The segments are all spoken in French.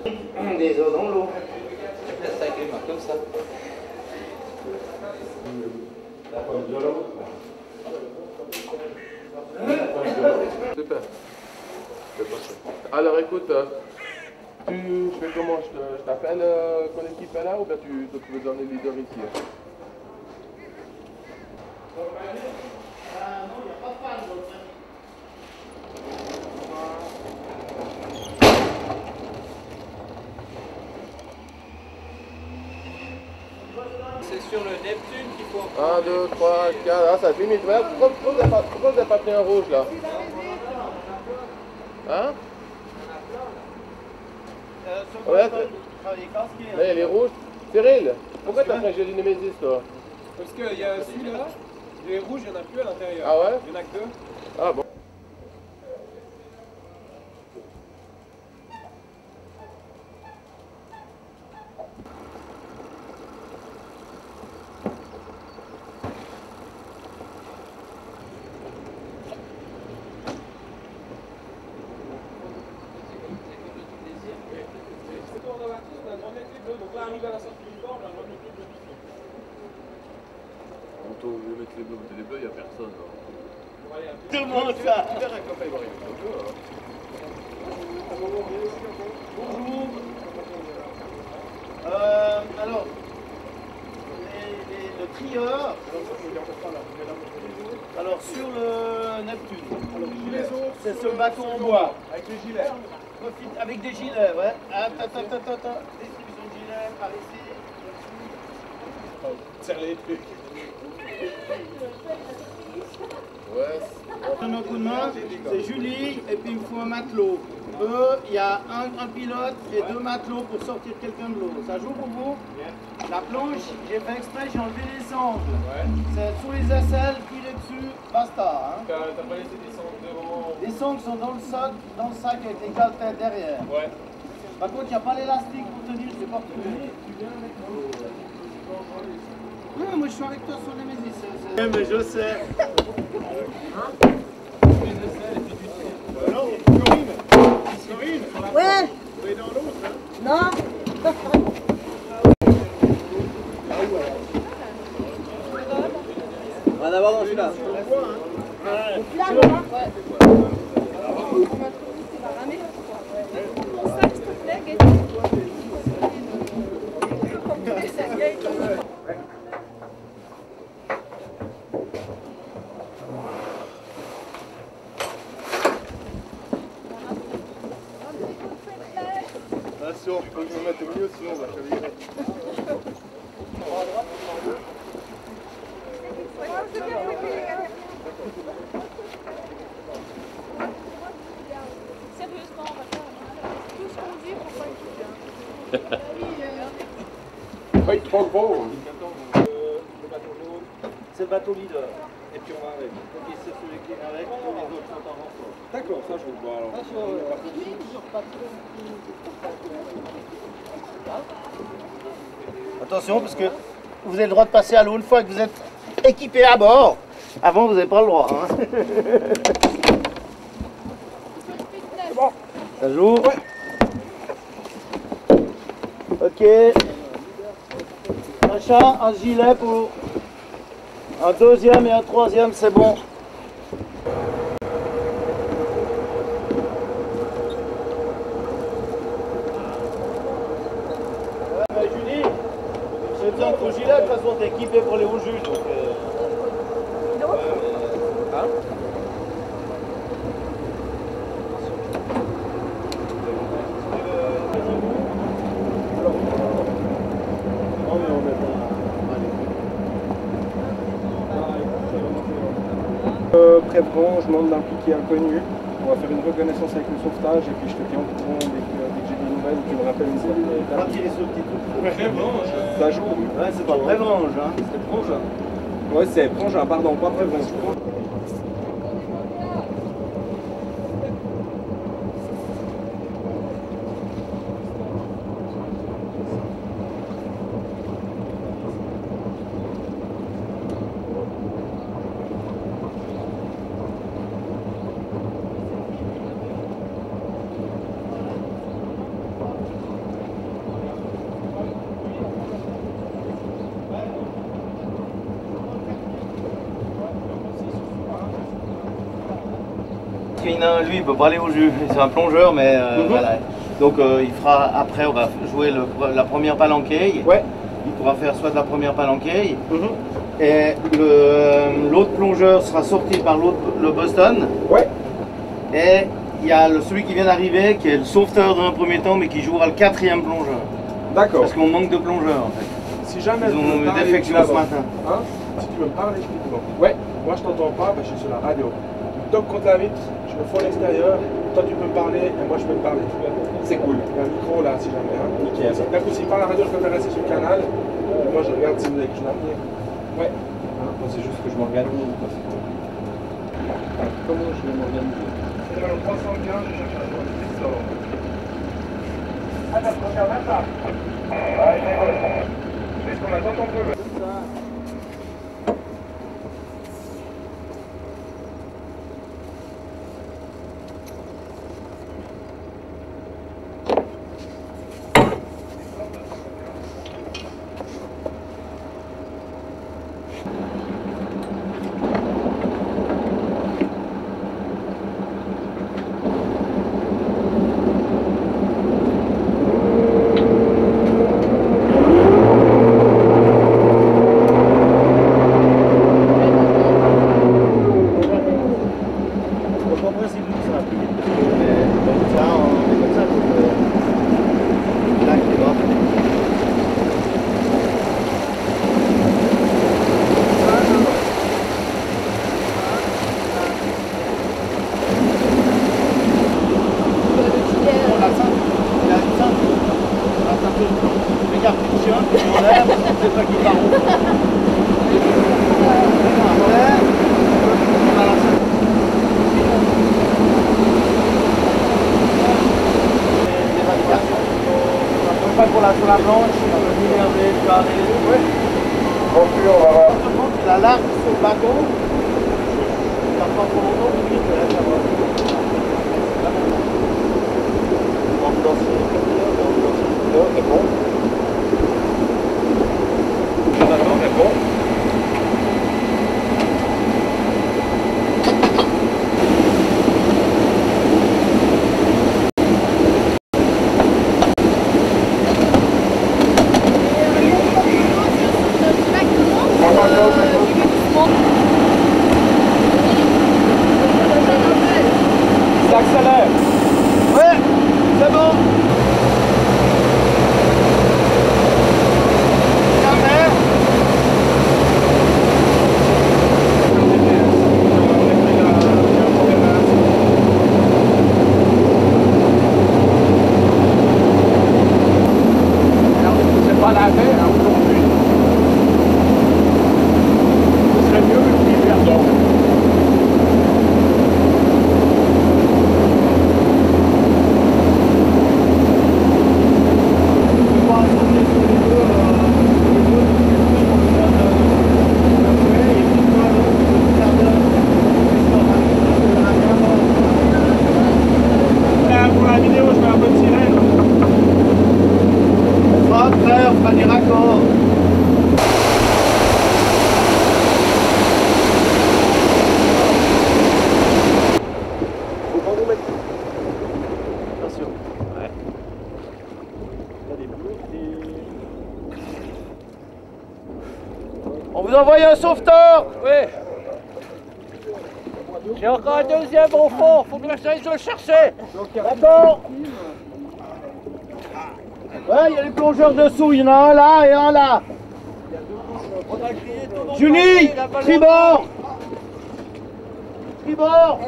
Des eaux dans l'eau. Ça avec les mains, comme ça. Super. Alors écoute, tu fais comment? Je t'appelle quand l'équipe est là ou bien tu veux donner le leader ici? C'est sur le Neptune qu'il faut... 1, 2, 3, 4, ah ça te limite. Pourquoi vous n'avez pas pris un rouge là? Hein? Ouais, là, il y a les rouges. Cyril, pourquoi t'as pris un Joli Nemesis toi? Parce qu'il y a celui-là, les rouges, il n'y en a plus à l'intérieur. Ah ouais? Il n'y en a que 2. Ah bon. Donc là, arrivé à la sortie du port, on a remis les bleus. Quand on veut mettre les bleus, il n'y a personne. Tout le monde ça. Bonjour. Alors, le trieur. Alors sur le Neptune, c'est ce bateau en bois. Avec les gilets. Profite avec des gilets, ouais. Attends. Distribution de gilets par ici. Serre les trucs. Ouais. Donne un coup de main, c'est Julie, et puis il me faut un matelot. Eux, il y a un pilote et 2 matelots pour sortir quelqu'un de l'eau. Ça joue pour vous? La planche, j'ai fait exprès, j'ai enlevé les angles. C'est sous les aisselles, tiré dessus, basta. Hein. T'as pas laissé des cendres devant? Les sangles sont dans le sac avec les caltères derrière. Ouais. Par contre, il n'y a pas l'élastique pour tenir, je ne sais pas retrouvé. Non, moi je suis avec toi sur les Nemesis. Mais je sais. Non, Corinne. Ouais. Vous êtes dans l'autre, hein? Non. On va en avoir dans celui-là. Là, là. Attention, faut que je me mette au milieu, sinon on va chavirer. Sérieusement, on va faire tout ce qu'on dit pour pas être bien. Pas trop bon. Le bateau jaune. C'est le bateau leader. Et puis on va avec. Ok, c'est celui qui est avec, les autres sont en renfort. D'accord, ça je vous vois alors. Attention, parce que vous avez le droit de passer à l'eau une fois que vous êtes équipé à bord. Avant, vous n'avez pas le droit. Hein. Ça joue? Ok. Achat, un gilet pour un deuxième et un troisième, c'est bon. Julie, j'ai besoin de ton gilet, de toute façon t'es équipé pour les hauts juges. Donc, hein? Prévenant, je demande d'impliquer inconnu. On va faire une reconnaissance avec le sauvetage et puis je te tiens au courant dès que j'ai des nouvelles. Tu me rappelles une fois. Pas tirer sur le petit coup. Prévenange. Ça joue. Ouais, c'est pas Prévenange, hein. C'est Prangin. Ouais, c'est Prangin, pardon, pas Prévenange. lui, il peut pas aller au jus. C'est un plongeur, mais voilà. Donc il fera, après, on va jouer la première palanquée. Ouais. Il pourra faire soit de la première palanquée. Et l'autre plongeur sera sorti par le Boston. Ouais. Et il y a celui qui vient d'arriver, qui est le sauveteur dans un premier temps, mais qui jouera le 4e plongeur. D'accord. Parce qu'on manque de plongeurs, en fait. Si jamais Ils ont eu défection ce matin. Hein? Si tu veux me parler, explique-moi. Ouais. Moi, je t'entends pas, je suis sur la radio. Tu me toques contre la vitre, je me fous à l'extérieur. Toi, tu peux me parler et moi, je peux te parler. C'est cool. Il y a un micro là, si jamais. Hein? Nickel. D'un coup, s'il parle à la radio, je préfère rester sur le canal. Moi, je regarde si vous avez quelque chose à dire. Ouais. Moi, c'est juste que je m'organise. Comment je vais m'organiser? C'est dans le 315, je cherche un joueur qui sort. Ah, ça te regarde même pas. Ouais, c'est ce qu'on attend ton peu. Sur la blanche, on va venir des carrés. Bon, puis on va voir. La largue sur le bateau. Ça prend trop longtemps, puis ça va. C'est bon. Le bateau est bon. On vous envoie un sauveteur. Oui. J'ai encore un deuxième au fond, faut que j'aille le chercher. D'accord. Ouais, il y a les plongeurs dessous, il y en a un là et un là. Julie, tribord. Tribord.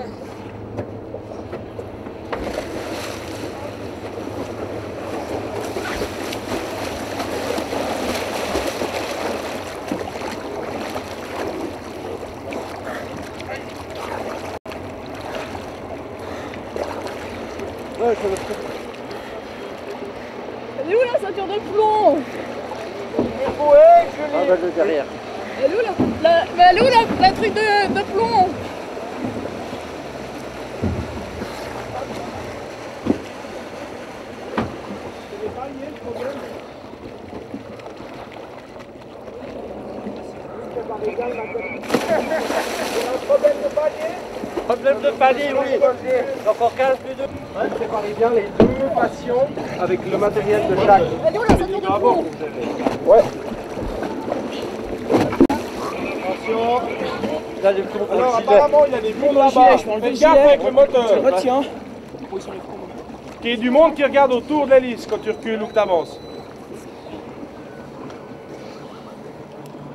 Elle est où la ceinture de plomb? Ah bah derrière. Elle est où mais elle est où la truc de plomb? lève le palier, oui. Encore 15 minutes. Préparez bien les deux patients avec le matériel de chaque. Elle est où la ceinture de proue? Ouais. Attention. Alors apparemment il y a des bombes là-bas. Faites gaffe avec le moteur. Retiens. Qu'il y ait du monde qui regarde autour de l'hélice quand tu recules ou que tu avances.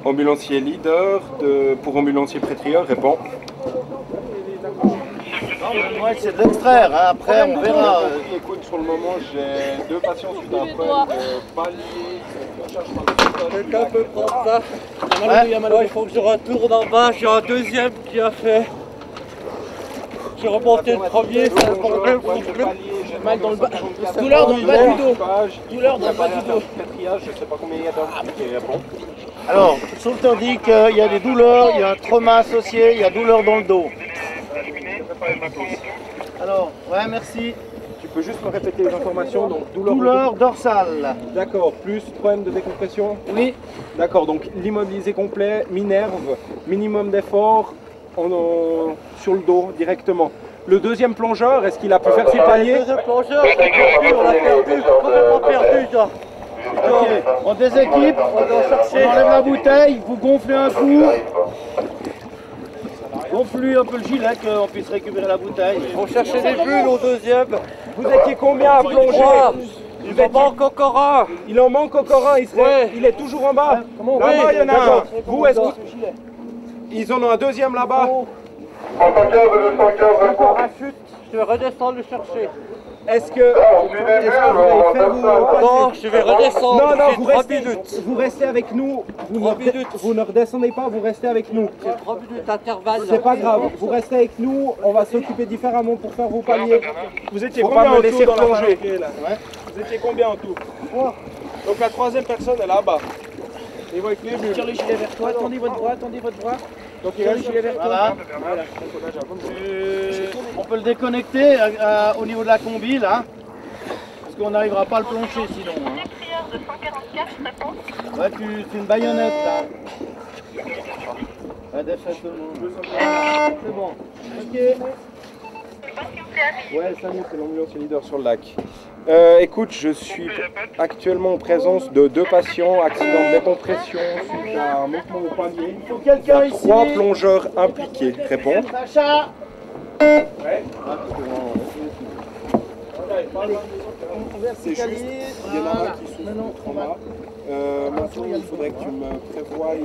Ambulancier leader pour ambulancier pré-trieur répond. Moi, c'est de l'extraire, hein. Après on verra. Écoute, sur le moment, j'ai deux patients suite à un problème de palier. Quelqu'un peut prendre ça. Ouais. Il faut que je retourne en bas. J'ai un deuxième qui a fait. J'ai remonté le premier, c'est un problème. Mal dans le bas. Douleur dans le bas du dos. Douleur dans le bas du dos. Je sais pas combien il y a d'hommes qui répondent. Alors, sauveteur dit qu'il y a des douleurs, il y a un trauma associé, il y a douleur dans le dos. Alors, ouais, merci. Tu peux juste me répéter les informations, donc Douleur dorsale. D'accord, plus problème de décompression. Oui. D'accord, donc l'immobilisé complet, mi-nerve, minimum d'effort sur le dos directement. Le deuxième plongeur, est-ce qu'il a pu faire ses paliers? Le deuxième plongeur, on l'a perdu, complètement perdu. Ça. Ok, on déséquipe, on enlève la bouteille, vous gonflez un coup. Gonflez un peu le gilet qu'on puisse récupérer la bouteille. On cherchait des bulles au deuxième. Vous étiez combien à plonger? 3. Il en manque encore un. Il en manque encore un, il est toujours en bas. Là-bas, il y en a un. Vous, est-ce que... Ils en ont un deuxième là-bas. Encore un chute. Je vais redescendre le chercher. Est-ce que vous avez fait vous... Non, je vais redescendre. Non, J'ai 3 minutes. vous restez avec nous. Vous ne redescendez pas, vous restez avec nous. J'ai 3 minutes d'intervalle. C'est pas grave, vous restez avec nous, on va s'occuper différemment pour faire vos paliers. Vous étiez Faut combien pas me en laisser tout dans la replonger. paloquée, là? Vous étiez combien en tout? Donc la troisième personne est là-bas. Ils vont avec les bulles. Tire le gilet vers toi, tendez votre bras, tendez votre bras. Donc il reste Gilet vers toi. Voilà. On peut le déconnecter au niveau de la combi là. Parce qu'on n'arrivera pas à le plonger sinon. Hein. Ouais, tu fais une baïonnette là. Ouais, défait tout le monde. C'est bon. Ok. Ouais, salut, c'est l'ambulancier leader sur le lac. Écoute, je suis actuellement en présence de 2 patients, accident de décompression suite à un mouvement au palier. Il faut quelqu'un ici. 3 plongeurs impliqués. Réponds. Sacha. C'est juste, il y en a un qui souffre de trauma. Maintenant, il faudrait que tu me prévoies les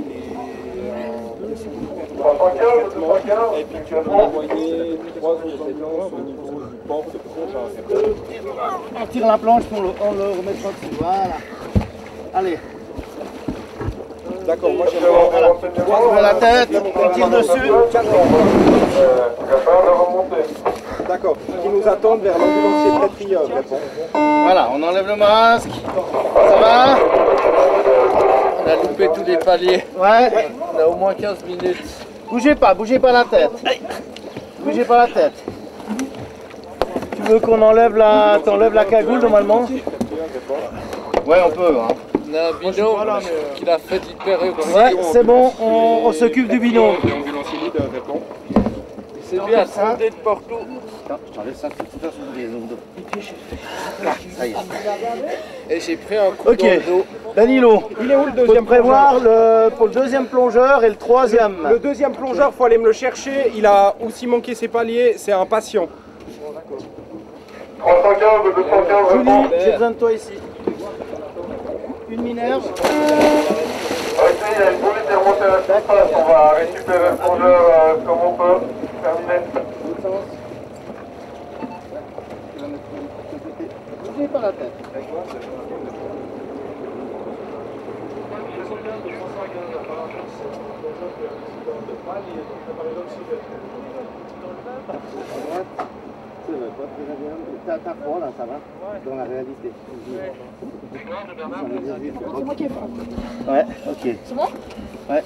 descendu traitement et puis tu vas m'envoyer 3 autres ambulances au niveau du port de plongeur. On tire la planche, on le remettra dessus. Voilà. Allez. D'accord, moi j'ai On met la tête, on tire dessus. D'accord, qui nous attendent vers l'ambulancier pré-trieur. Voilà, on enlève le masque. Ça va? On a loupé tous les paliers. Ouais. On a au moins 15 minutes. Bougez pas la tête. Bougez pas la tête. Tu veux qu'on enlève t'enlèves la cagoule normalement? Ouais, on peut. Hein. On a un binôme qui l'a fait hyper Ouais, c'est bon, on s'occupe du binôme. L'ambulancier leader répond. C'est bien, sondé de partout. Attends, je t'enlève ça, c'est tout à son dos. Ça y est. Et j'ai pris un coup Ok, dans le dos. Danilo, Il est où le faut deuxième prévoir pour le deuxième plongeur et le troisième. Le deuxième plongeur, il faut aller me le chercher. Il a aussi manqué ses paliers, c'est un patient. 315, 215, Julie, j'ai besoin de toi ici. Une minerve. Ok, il y a une police qui est remontée à la surface. On va récupérer le plongeur comme on peut. Terminé. Bougez pas la tête. T'as froid là, ça va? Dans la réalité. C'est moi qui ai froid. Ouais, ok. C'est bon? Ouais.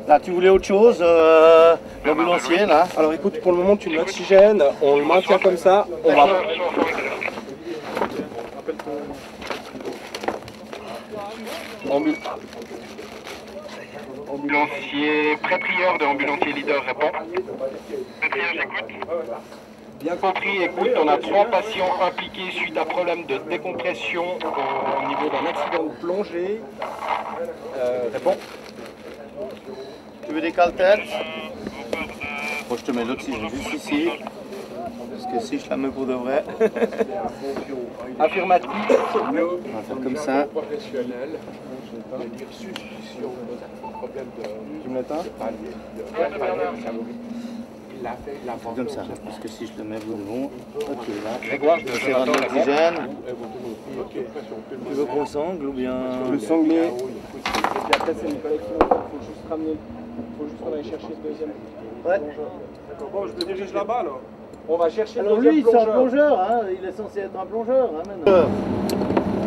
Là, tu voulais autre chose, l'ambulancier là? Alors écoute, pour le moment tu l'oxygènes, on le maintient comme ça, on va... Ambulancier pré-trieur de ambulancier leader répond. Pré-trieur, j'écoute. Bien compris, écoute, on a 3 patients impliqués suite à problème de décompression au niveau d'un accident de plongée. Réponds. Tu veux des cale-têtes? Bon, je te mets l'oxygène juste ici. Parce que si je la mets pour de vrai. Affirmatif. On va faire comme ça. Tu me l'éteins? Comme ça, parce que si je le mets vous bon. Ok, là. Grégoire, je vais faire un oxygène. Tu veux qu'on sangle ou bien. Le sanglé. Et puis après, c'est une collection. Il faut juste ramener. Il faut juste qu'on aille chercher ce deuxième. Ouais. D'accord, bon, je me dirige là-bas alors. On va chercher le Alors deuxième lui, c'est un plongeur. plongeur, hein. Il est censé être un plongeur hein, maintenant.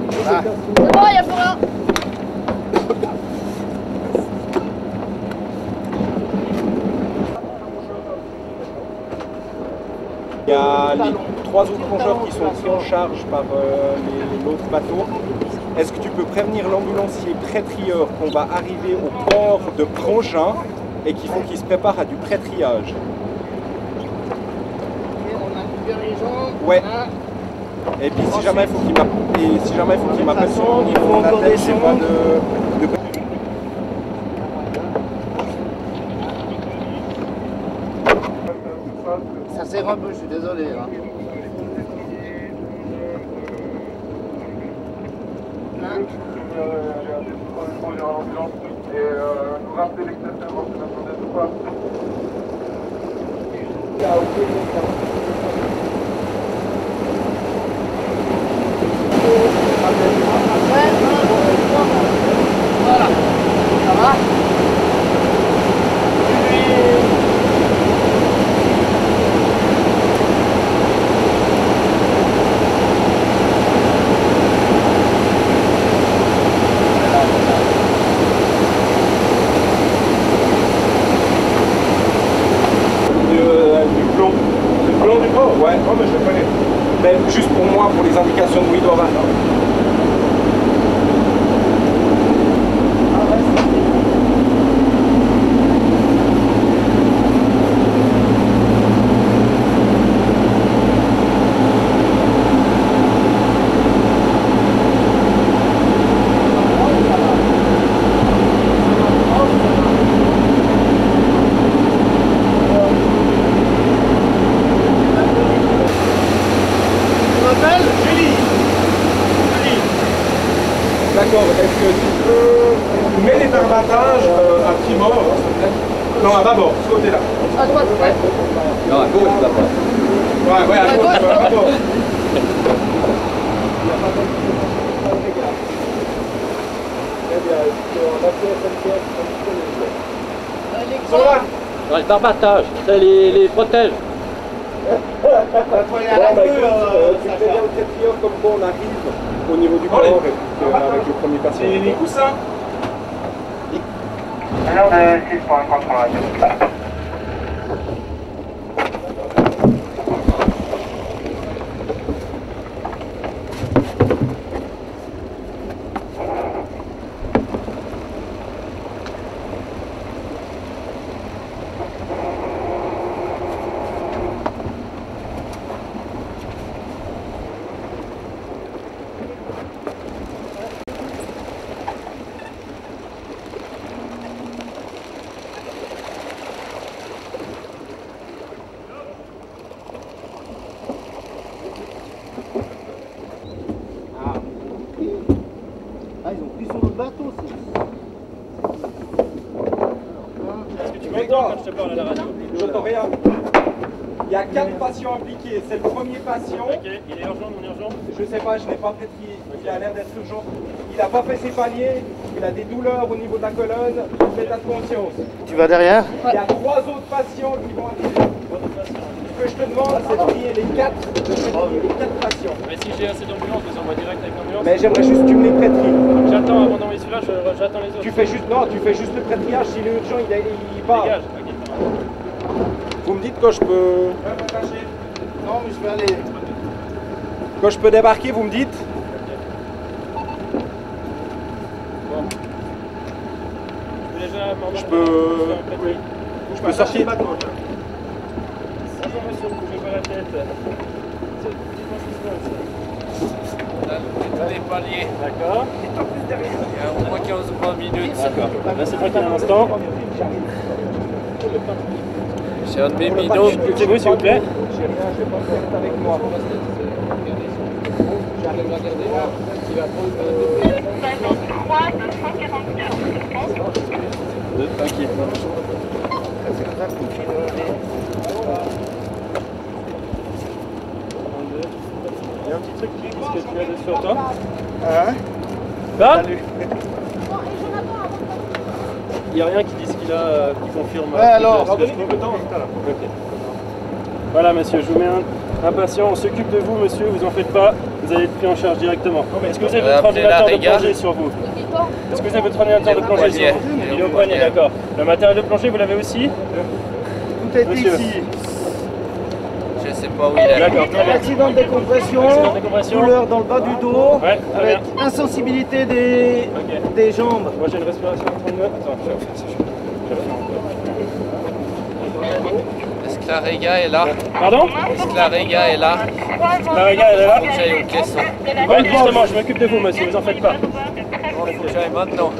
C'est bon, il n'y a plus rien. Il y a les 3 autres plongeurs qui sont pris en charge par l'autre bateau. Est-ce que tu peux prévenir l'ambulancier pré-trieur qu'on va arriver au port de Prangin et qu'il faut qu'il se prépare à du pré-triage? Ouais. Et puis si jamais il faut qu'il m'appelle sur mon niveau de la tête, j'ai pas de... Ça serre un peu, je suis désolé. Hein. Voilà. Ça va? Ouais, non mais je le connais. Mais juste pour moi, pour les indications de où il doit aller. D'accord, est-ce que tu peux mettre les barbages à tribord, s'il te plaît? Non, à bâbord, ce côté-là. À droite, ouais. Non, à gauche d'abord. Ouais, à gauche, à bâbord. Dans le barbatage, c'est les protège. Tu préviens le traiteur comme quoi on arrive au niveau du corps avec le premier patient. C'est les coussins. Alors de 6.83. Ah, ils ont pris sur notre bateau, ça. Est-ce que tu m'entends quand je te parle à la radio? Je t'en rien. Il y a 4 patients impliqués. C'est le premier patient. Ok, il est urgent, non urgent? Je sais pas, je n'ai pas pétrié. Il a l'air d'être urgent. Il n'a pas fait ses paliers. Il a des douleurs au niveau de la colonne. Fais attention. Tu vas derrière? Il y a 3 autres patients qui vont arriver. Ce que je te demande, c'est de trier les 4 patients. Mais si j'ai assez d'ambulance, je les envoie direct avec l'ambulance. Mais j'aimerais juste que tu me les prêteries. J'attends avant d'envoyer celui-là, j'attends les autres. Tu fais juste le prêtriage. S'il est urgent, il part. Dégage, ok. Vous me dites quand je peux... Non, mais je vais aller. Quand je peux débarquer, vous me dites? Bon. Je peux déjà Je peux sortir. Bonjour monsieur, bougez pas la tête. Dites-moi ce qui se passe. Des paliers. D'accord. Il y a au moins 15-20 minutes. D'accord. Là c'est tranquille un instant. C'est un de mes bidons. Écoutez-vous s'il vous plaît. J'ai rien, je vais pas faire avec moi. J'arrive à regarder là. Il va prendre 2, tranquille. Il y a un petit truc qui dit ce que tu as sur toi. Hein? Là? Salut. Il n'y a rien qui dit ce qu'il a, qui confirme. Ouais, alors. Ok. Voilà monsieur, je vous mets un patient, on s'occupe de vous monsieur, vous en faites pas, vous allez être pris en charge directement. Est-ce que vous avez votre ordinateur de plongée sur vous? Est-ce que vous avez votre ordinateur de plongée sur vous? Il est au poignet, d'accord. Le matériel de plongée, vous l'avez aussi? Tout est Monsieur. ici. Je sais pas où il est. D'accord, très bien. Accident de décompression, douleur dans le bas du dos, Ouais, très avec bien. insensibilité des jambes. Moi j'ai une respiration de 39. Attends, je vais faire ça. Est-ce que la Réga est là? Pardon? Est-ce que la Réga est là? La Réga, elle est là? J'aille au caisson. Oui, justement, je m'occupe de vous monsieur, vous en faites pas. Il faut que j'aille maintenant.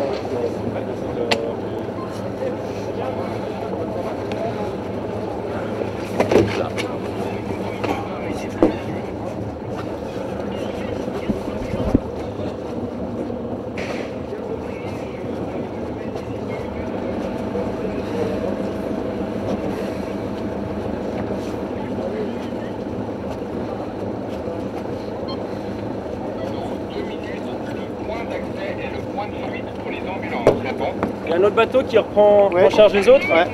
Il y a un autre bateau qui reprend en charge les autres? Ouais.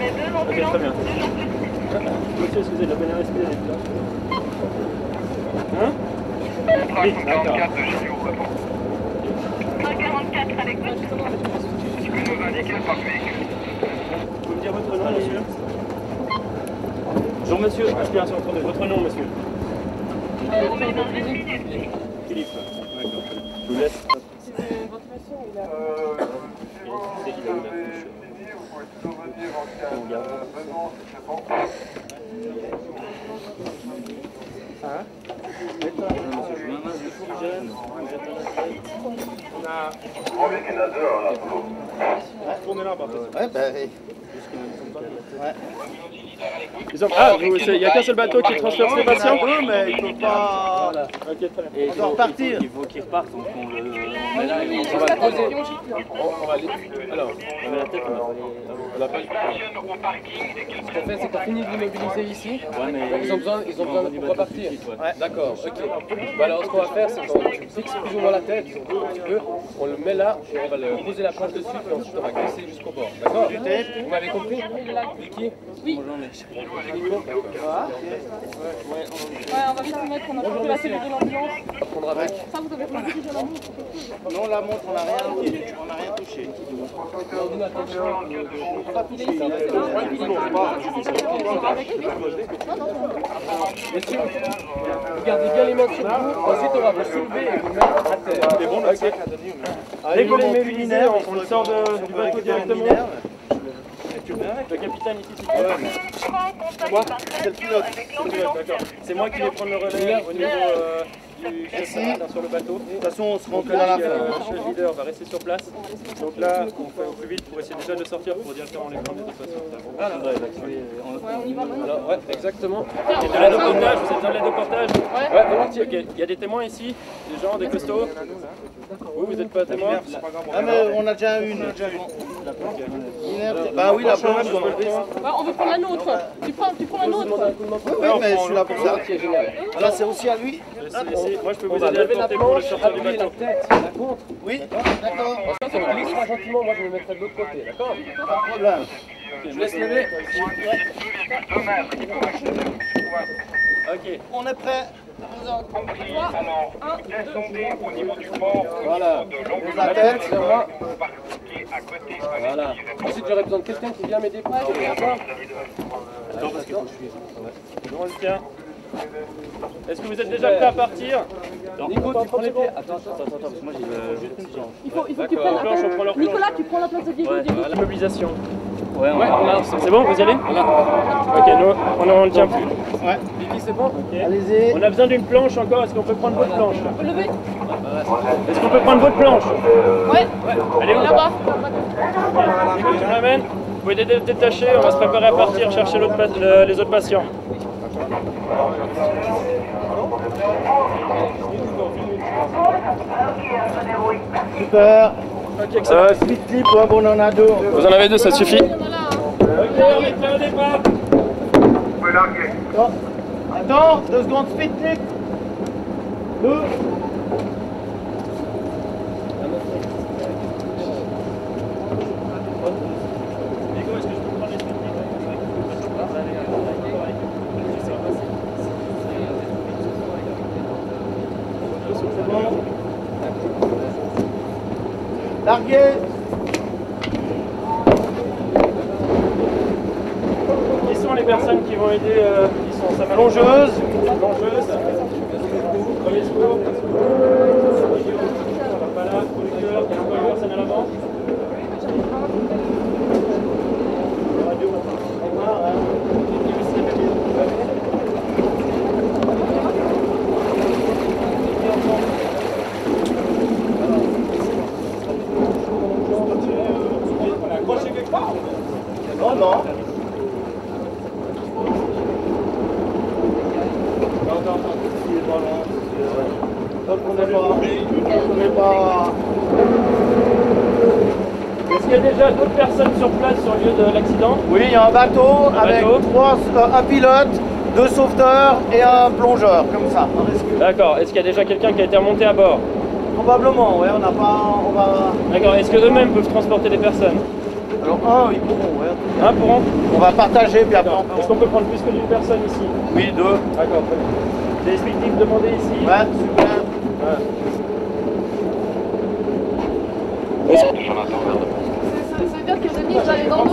Ok, très bien. Monsieur, excusez, la bonne respirer. Hein? Oui, d'accord. 144 à l'écoute. Vous pouvez me dire votre nom, monsieur? Bonjour monsieur, inspiration attendez, votre nom, monsieur? Philippe. D'accord. Je vous laisse. Ouais, ben. Ah, il n'y a qu'un seul bateau qui transfère ces patients? Mais il ne peut pas. Ok, très bien. On doit repartir. Il faut qu'il reparte, donc on le. On va le poser. On va aller. Alors, On met la tête, on n'a pas eu. Ce qu'on fait, c'est qu'on finit de l'immobiliser ici. Ils ont besoin pour repartir. D'accord, ok. Bah alors, ce qu'on va faire, c'est qu'on fixe plus ou moins la tête, un petit peu. On le met là, et on va le poser la planche dessus, puis ensuite on va glisser jusqu'au bord. D'accord? Vous m'avez compris? Vicky? Oui. Nico? Ouais, on va vite se mettre, on a pas pu passer de l'ambiance. On prendra avec. Ça, vous avez pas touché la montre. Non, la montre, on n'a rien touché. Messieurs, vous gardez bien les mains sur vous, ensuite on va vous soulever et vous mettre à terre. C'est bon, ok. Dès qu'on les met luminaires, on le sort du bateau directement. Le capitaine ici, c'est Moi, c'est le pilote. D'accord. C'est moi qui vais prendre le relais au niveau du chef sur le bateau. De toute façon, on se rentre Donc à là, la fin. le chef leader va rester sur place. Donc là, on fait au plus vite pour essayer déjà de sortir pour directement les prendre des patients. Voilà. Alors, ouais, exactement. Il y a de l'aide au portage, vous êtes dans l'aide au portage? Ouais, volontiers. Ok, il y a des témoins ici, des gens, des costauds. Vous n'êtes pas témoin? Ah, mais on a déjà une. Bah oui, la planche. Ouais, on veut prendre la nôtre. Tu prends la nôtre. Oui, mais je suis là pour ça. Là, c'est aussi à lui. Moi, je peux On vous va aider à le lever la porter pour le planche, sortir du appuyer la bateau. tête, la contre. Oui, d'accord. Ensuite, on glissera gentiment, moi je me mettrai de l'autre côté, d'accord? Pas de problème. Je vous laisse lever. Ok. On est prêt. Alors, descendez au niveau du port, Voilà. La tête. Sur moi. Voilà. Ensuite, j'aurais besoin de quelqu'un qui vient m'aider pour tirer, d'accord? Attends, parce qu'il faut que je suis. Bon, Lucas. Est-ce que vous êtes déjà prêts à partir? Nico, tu prends les pieds. Attends, parce que moi j'ai Il faut que tu prennes la place. Nicolas, tu prends la place de Diego. La mobilisation. Ouais, c'est bon, vous y allez? Ok, nous, on ne tient plus. Ouais. Vicky, c'est bon? Allez-y. On a besoin d'une planche encore, est-ce qu'on peut prendre votre planche? Levez. Est-ce qu'on peut prendre votre planche? Ouais. Allez, où? Là-bas. Nico, tu me l'amènes? Vous pouvez détacher, on va se préparer à partir chercher les autres patients. Super. Ok, excellent. Speed clip, ouais, bon, on en a deux. Vous en avez deux, ça suffit. Il y en a là. Ok, on est prêt au départ. Attends, 2 secondes, speed clip. 2. Est-ce que je peux prendre les C'est bon. Larguez. Qui sont les personnes qui vont aider qui sont ça Plongeuse. Premier secours. Pas là, conducteur, il y a encore une personne à l'avant. Non, non. Est-ce qu'il y a déjà d'autres personnes sur place sur le lieu de l'accident? Oui, il y a un bateau avec un pilote, 2 sauveteurs et un plongeur, comme ça. D'accord. Est-ce qu'il y a déjà quelqu'un qui a été remonté à bord? Probablement, ouais, on n'a pas... On va... D'accord. Est-ce que eux-mêmes peuvent transporter des personnes? Alors ils pourront, ouais. Un pourront? On va partager, puis après Est-ce qu'on peut prendre plus que d'une personne ici? Oui, 2. D'accord, très bien. Des explicatifs demandés ici? Ouais, super. Ouais. Ça veut dire que Denis va aller dans l'eau.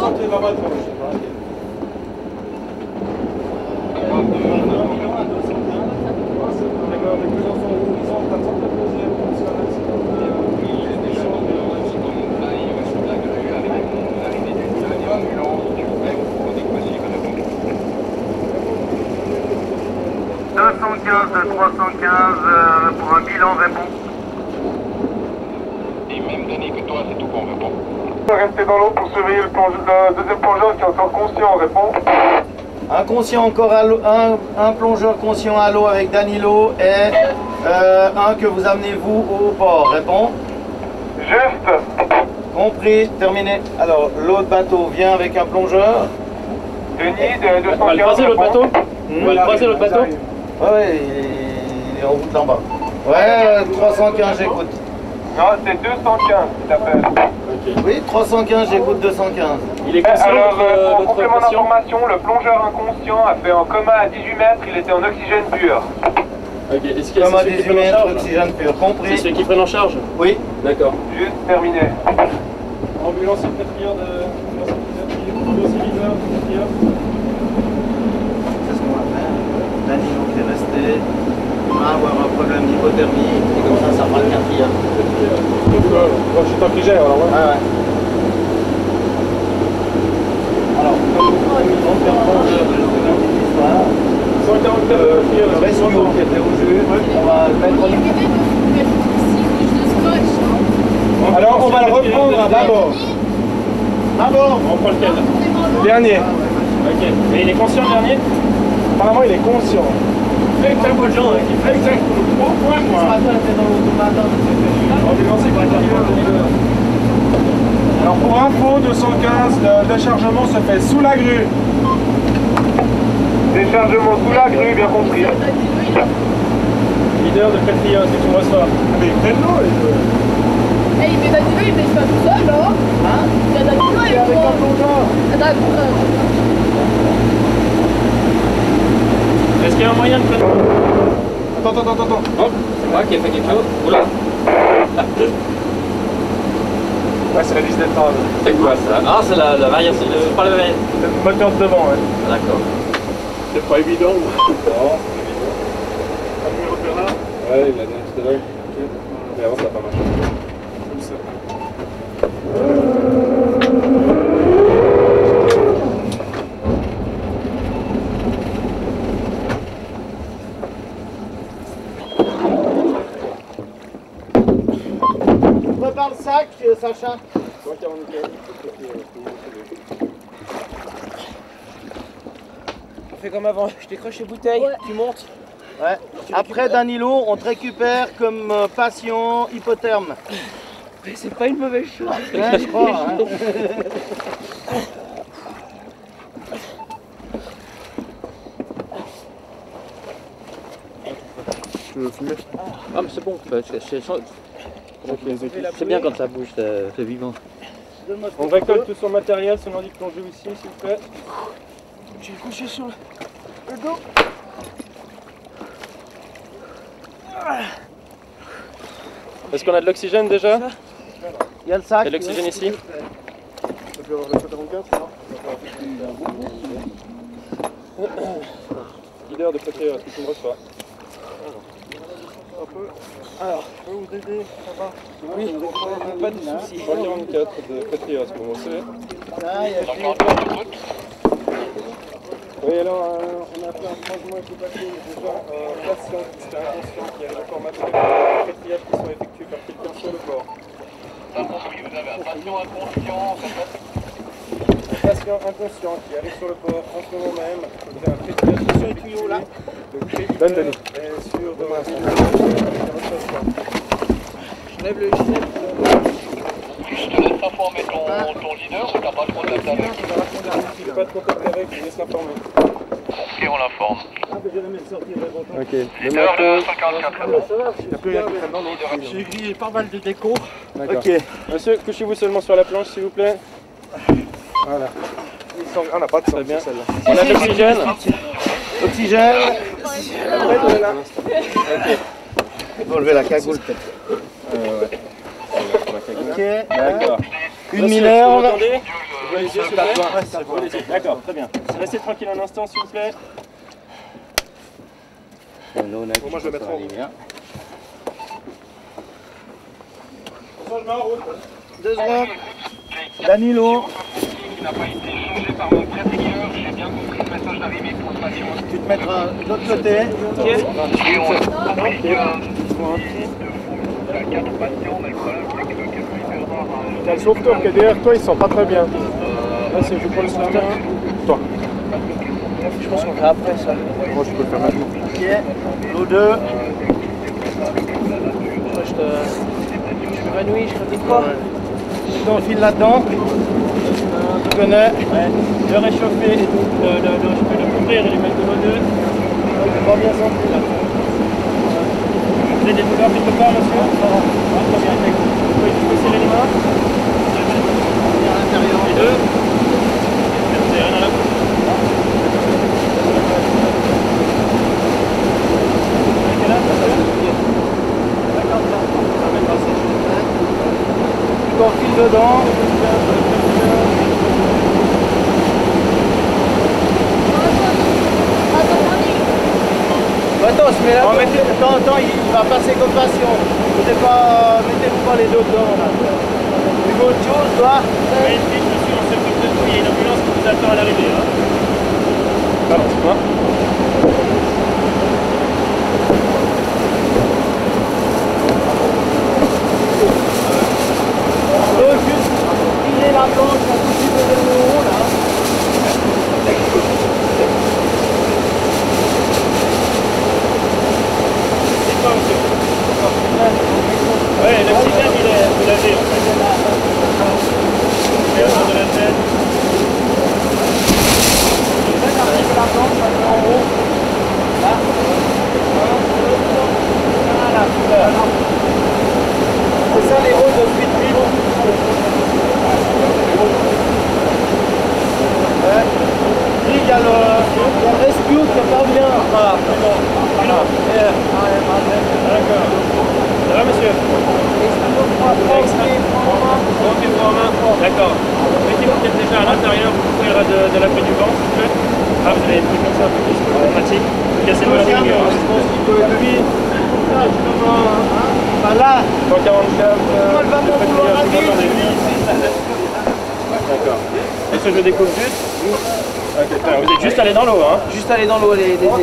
de 315 pour un bilan répond. Et même Denis que toi, c'est tout bon, répond. Restez dans l'eau pour surveiller le deuxième plongeur qui est encore conscient, répond. Inconscient encore à l'eau, un plongeur conscient à l'eau avec Danilo et un que vous amenez vous au port, répond. Juste. Compris, terminé. Alors l'autre bateau vient avec un plongeur. Denis de 215. On va le croiser l'autre bateau? On va le croiser l'autre bateau? Ouais, il est en route là-bas. Ouais, 315, j'écoute. Non, c'est 215 qui t'appelle. Oui, 315, j'écoute 215. Il est conscient. Alors, pour complément d'information, le plongeur inconscient a fait un coma à 18 mètres, il était en oxygène pur. Ok, est-ce qu'il y a Comme à celui qui 18 prenne en mètres, charge? oxygène pur, C'est compris. celui qui prenne en charge? Oui. D'accord. Juste terminé. Ambulance infirmière de... C'est ce qu'on va faire. Danilo qui est resté. On va avoir un problème d'hypothermie. Et comme ça fera le quatrième. Je suis oxygène alors, ouais. Ouais. Alors, comme on fait un plongeur de l'histoire, 144 le rescue qui était au jeu, on va le mettre en... Alors on va le reprendre à bâbord. Bâbord. On prend lequel? Dernier. Ok. Mais il est conscient le dernier? Apparemment il est conscient. Avec ta de gens qui fait exactement 3 points, Ce moi. matin, c'était dans l'automatin. Alors pour info, 215, le déchargement se fait sous la grue. Déchargement sous la grue, bien compris. Leader de Petria, c'est que tu reçois. Mais prenne-l'eau les deux. Eh, mais Danilo, il pêche pas tout seul, là. Hein? Il y a Danilo, il est avec un plongeur. Est-ce qu'il y a un moyen de prendre... Attends. Hop, c'est moi qui ai fait quelque chose. Oula. Ouais, c'est la liste d'épreuves. C'est quoi ça? Ah, c'est la variation, pas la variation. Le moteur de devant, ouais. D'accord. C'est pas évident. Non. Ouais, il l'a dit tout à l'heure. Mais avant, ça n'a pas marché. Comme ça. Prépare le sac, Sacha. On fait comme avant, je décroche les bouteilles, tu montes. Ouais. Après Danilo, on te récupère comme patient hypotherme. Mais c'est pas une mauvaise chose. Ouais, je crois. Hein. Tu veux filmer? Ah mais c'est bon, c'est bien quand ça bouge, c'est vivant. On récolte tout son matériel, son ordi de plongée ici, s'il vous plaît. J'ai couché sur le dos. Est-ce qu'on a de l'oxygène déjà? Il y a le sac. Il y a de l'oxygène ici? Leader de Proteos, est-ce que tu me reçois? Alors, je peux vous aider, ça va? Oui, pas de soucis. 144 de Proteos, vous me recevez? Ah, il y a oui, alors on a fait un changement équipatif. Déjà, un patient qui était inconscient, qui avait le corps matériel, les triages qui sont effectués par quelqu'un sur le corps. Vous avez un patient inconscient. Un patient inconscient qui arrive sur le port en ce moment même. Vous avez un triage sur les tuyaux là. Le crédit est sur de la Je lève le gilet. Je te laisse informer ton leader, tu n'as pas de contact avec. Je n'ai pas de contact avec, je laisse l'informer. Ok, on l'informe. Ok. Leader de 54. Il n'y a plus rien qui traîne dans l'autre. J'ai grillé pas mal de déco. Ok. Monsieur, couchez-vous seulement sur la planche, s'il vous plaît. Voilà. On n'a pas de sang. Très bien. On a de l'oxygène. Oxygène. Ok. Il faut enlever la cagoule peut-être. Ok. D'accord. Une Monsieur, mineure. vous m'entendez? Vous voyez les yeux, s'il vous plaît? D'accord, très bien. Restez tranquille un instant, s'il vous plaît. Bon, moi je le mettrai en route. Je mets en route. 2 secondes. Danilo. Qui n'a pas été changé par mon pré-sécure, j'ai bien compris le message d'arrivée pour le patient. Tu te mettras de l'autre côté. Et on a compris qu'il y a 4 patients, mais le problème c'est que le Il y a le sauveteur qui est derrière toi, il sent pas très bien. Là, c'est je prends le sauveteur. Toi. Je pense qu'on fait après ça. Moi je peux le faire maintenant. Ok. L'eau 2. Moi je m'évanouis, je répète pas. Tu t'enfiles là-dedans. Tu connais. Ouais. Le réchauffer, je peux le couvrir et lui mettre de l'eau 2. C'est pas bien senti là. Vous avez des douleurs quelque part, monsieur? Très bien. Vous pouvez juste me serrer les mains. À l'intérieur. Les deux. Vous avez rien dans la bouche. Quel âge, monsieur? D'accord, ça va passer. Tu t'enfiles dedans. Attends, je mets là. Attends, il va passer comme patient. Mettez-vous pas les deux dedans là. Tu veux autre chose, toi? Oui, monsieur, on s'occupe de tout. Il y a une ambulance qui vous attend à l'arrivée. Balance-moi. Juste filer la planche un petit peu de haut là. Ouais, l'oxygène, vous l'avez en fait. Et autour de la tête. La planche en haut. Là. Voilà, super. C'est ça les rôles de suite libre. Ouais. Il y a le rescue qui n'est pas bien. Voilà, c'est bon. D'accord. Ça va, monsieur? D'accord. Mettez-vous peut-être déjà à l'intérieur pour couvrir de l'abri du vent, s'il vous plaît. Ah, vous avez pris comme ça un peu plus pratique. Cassez-moi la figure. Je pense qu'il peut lui. Voilà. 144. Elle va mon boulot rapide. D'accord. Est-ce que je découvre juste? Ok, vous êtes juste allé dans l'eau, hein? Juste aller dans l'eau, les... D'accord.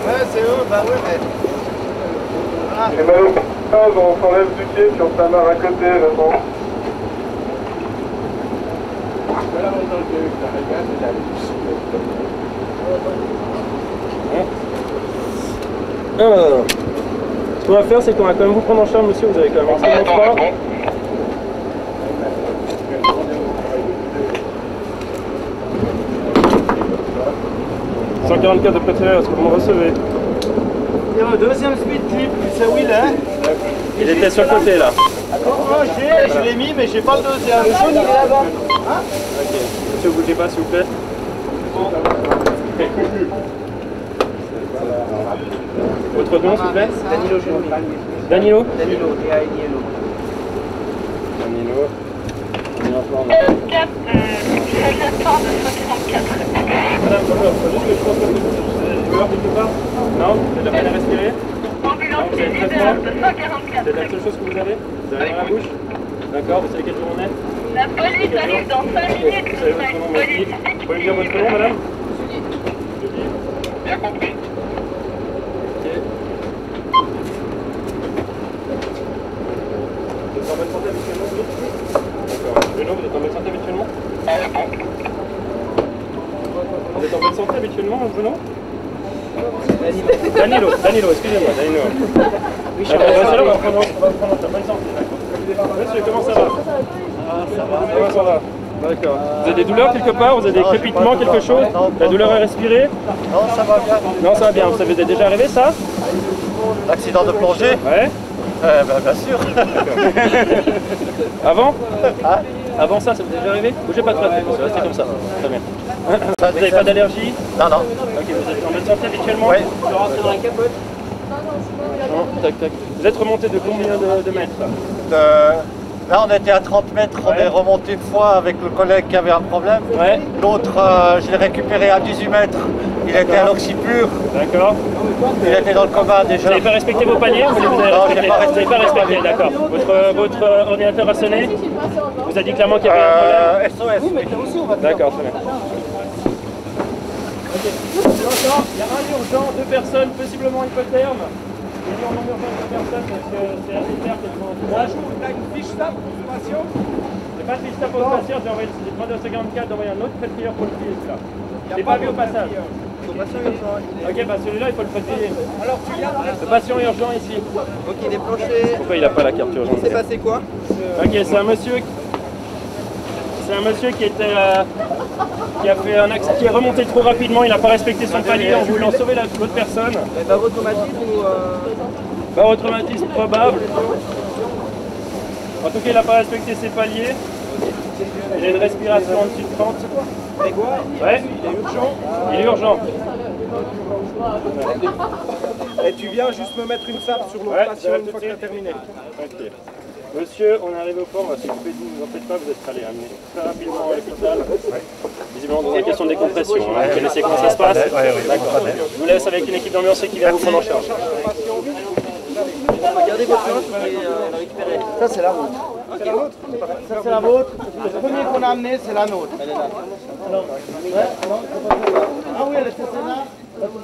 Ouais, c'est eux, bah ouais, mais... Voilà. Et malheureusement, on s'enlève du pied sur sa mare à côté, j'attends. Alors, ce qu'on va faire, c'est qu'on va quand même vous prendre en charge, monsieur. Vous avez quand même extrêmement froid. 144 de prétérieur, est-ce que vous me recevez? Il y a un deuxième speed clip, tu sais où il est? Il était sur le côté là. Moi je l'ai mis, mais j'ai pas le deuxième. Le jaune il est là-bas. Hein? Ok. Monsieur, vous bougez pas s'il vous plaît. Votre nom s'il vous plaît? Danilo Génie. Danilo? Danilo, D-A-N-I-L-O. Danilo. Madame, bonjour, faut juste que je pense que vous avez des douleurs quelque part? Non? Vous avez de la peine à respirer? Non, vous avez très froid? C'est la seule chose que vous avez? Vous avez dans la bouche? D'accord, vous savez quel jour on est? La police arrive dans 5 minutes. Vous savez votre nom, merci. Vous pouvez me dire votre nom, madame? Bien compris. Ok. Vous êtes en bonne santé habituellement, vous? D'accord. Bruno, vous êtes en bonne santé habituellement? Vous êtes en bonne santé habituellement, Bruno? Danilo, excusez-moi, Danilo. D'accord, on va prendre en bonne santé, d'accord. Monsieur, comment ça va? Ça va. Comment ça va? D'accord. Vous avez des douleurs quelque part? Vous avez des crépitements, quelque chose? La douleur à respirer? Non, ça va bien. Non, ça va bien. Ça vous est déjà arrivé ça? L'accident de plongée? Ouais. Bien sûr. Avant? Hein? Avant ça, ça vous est déjà arrivé? Bougez pas trop la tête, restez comme ça. Très bien. Vous n'avez pas d'allergie? Non, non. Ok, vous êtes en bonne santé habituellement? Oui. Je vais rentrer dans la capote. Non, tac, tac. Vous êtes remonté de combien de mètres là? Là, on était à 30 mètres, on est remonté une fois avec le collègue qui avait un problème. Ouais. L'autre, je l'ai récupéré à 18 mètres. Il était à l'oxypure. D'accord. Il était dans le coma déjà. Vous n'avez pas respecté vos paniers? Vous Non, je n'ai pas respecté. Vous n'avez pas respecté, d'accord. Votre ordinateur a sonné? Vous a dit clairement qu'il y avait un problème? SOS. D'accord, très bien. Ok. Il y a un urgent, 2 personnes, possiblement hypotherme. Il y a un urgent, 2 personnes parce que c'est un déter quasiment. Moi, je trouve que une fiche stable pour ce patient. J'ai pas de fiche pour le patient, j'ai envoyé 3254 d'envoyer un autre prêteur pour le payer celui-là. Je l'ai pas vu au passage. Ok, bah celui-là il faut le payer. Alors tu viens Le patient urgent ici. Ok, il est planché. Pourquoi il n'a pas la carte urgente? Il s'est passé quoi? Ok, c'est un monsieur. C'est un monsieur qui était. Qui a fait un accident, qui est remonté trop rapidement, il n'a pas respecté son palier en voulant sauver l'autre personne. Barreau traumatisme ou... Barreau traumatisme probable. En tout cas, il n'a pas respecté ses paliers. Il a une respiration en dessus de 30. C'est quoi? Ouais. Il est urgent. Il est urgent. Et tu viens juste me mettre une sape sur l'autre patient une fois que tu as terminé. Ok. Monsieur, on arrive au port, on va s'occuper de vous, ne vous en faites pas, vous êtes allé amener très rapidement à l'hôpital. Visiblement dans la question des compressions, hein. Vous connaissez comment ça se passe? D'accord. Je vous laisse avec une équipe d'ambulanciers qui vient vous prendre en charge. Regardez votre note, on va la récupérer. Ça c'est la vôtre. C'est la vôtre? Ça c'est la vôtre. Le premier qu'on a amené, c'est la nôtre. Elle est là. Ah oui, elle était là.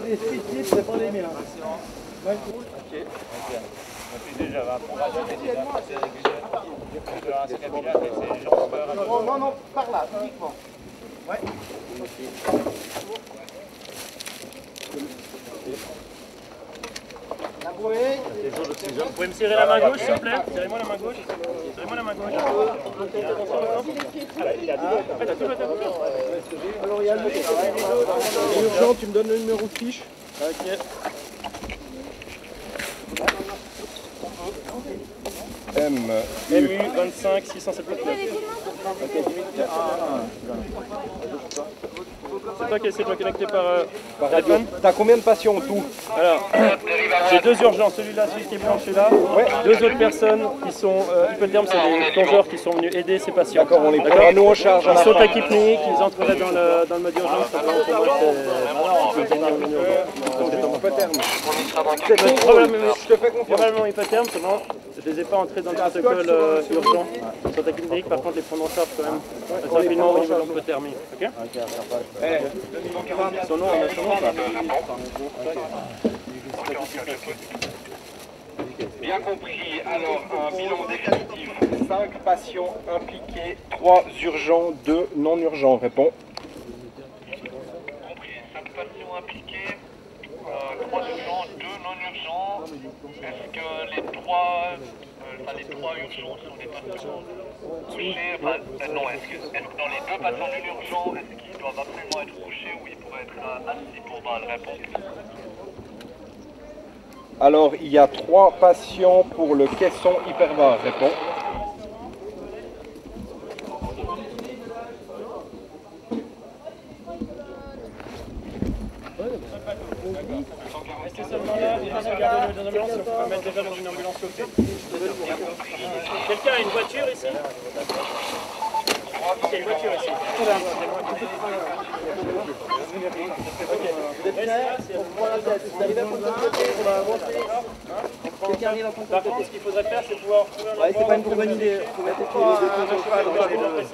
Les speed clips, c'est pas les miens. Ok. Non, non, par là, uniquement. Ouais. La bouée. Vous pouvez me serrer la main gauche, s'il vous plaît? Serrez-moi la main gauche. Serrez-moi la main gauche. Alors, il y a le Urgent, tu me donnes le numéro de fiche. Ok. MU 25 679. C'est toi qui essaie de me connecter par téléphone? T'as combien de patients en tout? Alors, j'ai 2 urgences, celui-là, celui qui est planché là. Ouais. 2 autres personnes qui sont hypothermes, c'est des plongeurs qui sont venus aider ces patients. D'accord, on les prend nous en charge. Ils sont équipés, ils entreraient dans le mode urgence. hypotherme. Je te fais confiance. Probablement hypotherme, seulement je les ai pas entrés dans le protocole urgent sur ta clinique. Par contre, les prendre en charge quand même assez rapidement au niveau de l'hypothermie. Ok. Son nom, on a son nom ou pas? Bien compris. Alors, un bilan définitif. 5 patients impliqués, 3 urgents, 2 non urgents. Réponds. Compris. 5 patients impliqués, 3 urgents, 2 non urgents. Est-ce que les 3 urgents sont des patients couchés? Non, est-ce que dans les 2 patients non urgents, est-ce qu'ils doivent absolument être couchés ou ils pourraient être assis pour voir la réponse? Alors, il y a 3 patients pour le caisson hyperbare. Réponds. Restez seulement là, et regardez dans l'ambulance, on va mettre déjà dans une ambulance côté. Quelqu'un a une voiture ici? Il y a une voiture ici. Par contre, ce qu'il faudrait faire, c'est pouvoir trouver un endroit. C'est pas une bonne idée.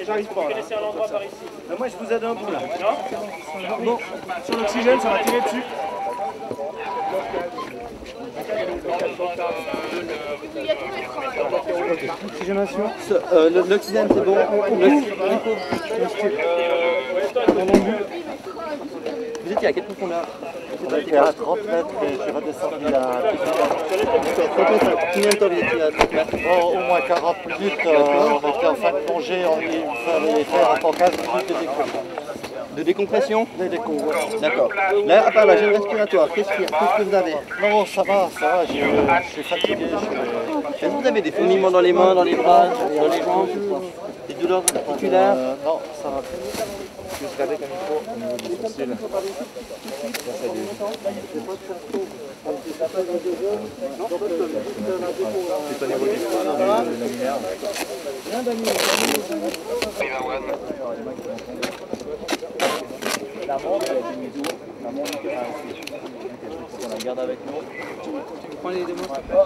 J'arrive pas. Vous connaissez un endroit par ici? Moi, je vous aide un peu là. Non? Bon, sur l'oxygène, ça va tirer dessus. Oxygénation. L'oxygène, c'est bon. Vous étiez à quelle profondeur? J'étais à 30 mètres et je suis redescendu à 30 mètres. Combien de temps vous étiez à 30 mètres? Au moins 40 minutes, on était en fin de plongée, il fallait faire encore 15 minutes de décompression. De décompression? Des décombres. D'accord. Là, à part la gêne respiratoire, qu'est-ce que vous avez? Non, ça va, je suis fatigué. Est-ce que vous avez des fourmillements dans les mains, dans les bras, dans les jambes? Des douleurs articulaires? Non, ça va. Je suis regardé comme il faut au niveau du sourcil. C'est au niveau du poing, de la lumière. La montre, elle a été mise où? La montre, elle a été mise où? Il faut qu'on la garde avec nous. Tu prends les démonstrations.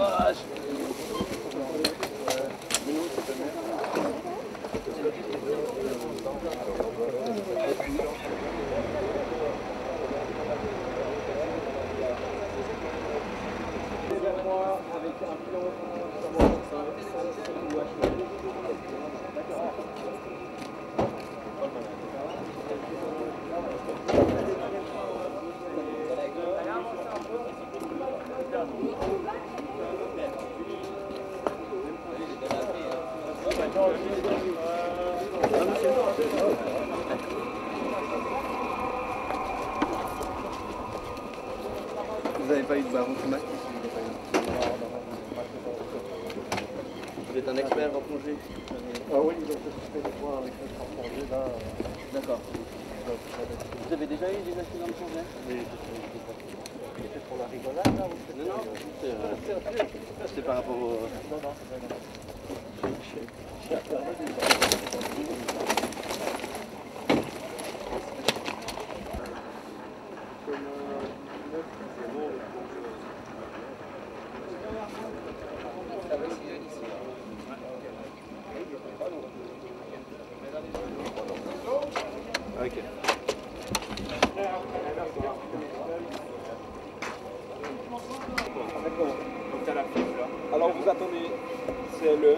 Vous n'avez pas eu de baron de masque? Vous êtes un expert en plongée? Ah oui, donc je fais des points avec le en plongée là. D'accord. Vous avez déjà eu des accidents de plongée? Oui, c'était pour la rigolade là? Non, c'est par rapport au... Non, non. Ok. D'accord. Donc t'as la fibre là. Alors vous attendez. C'est le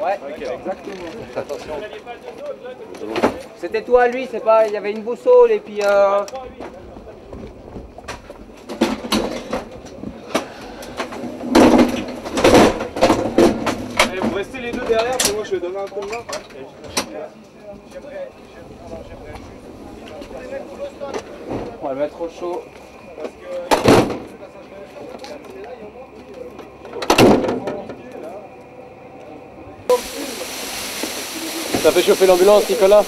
Ouais, exactement. Attention. C'était toi, lui, c'est pas. Il y avait une boussole et puis. Vous restez les deux derrière, puis moi je vais donner un coup de main. On va le mettre au chaud. Ça fait chauffer l'ambulance, Nicolas?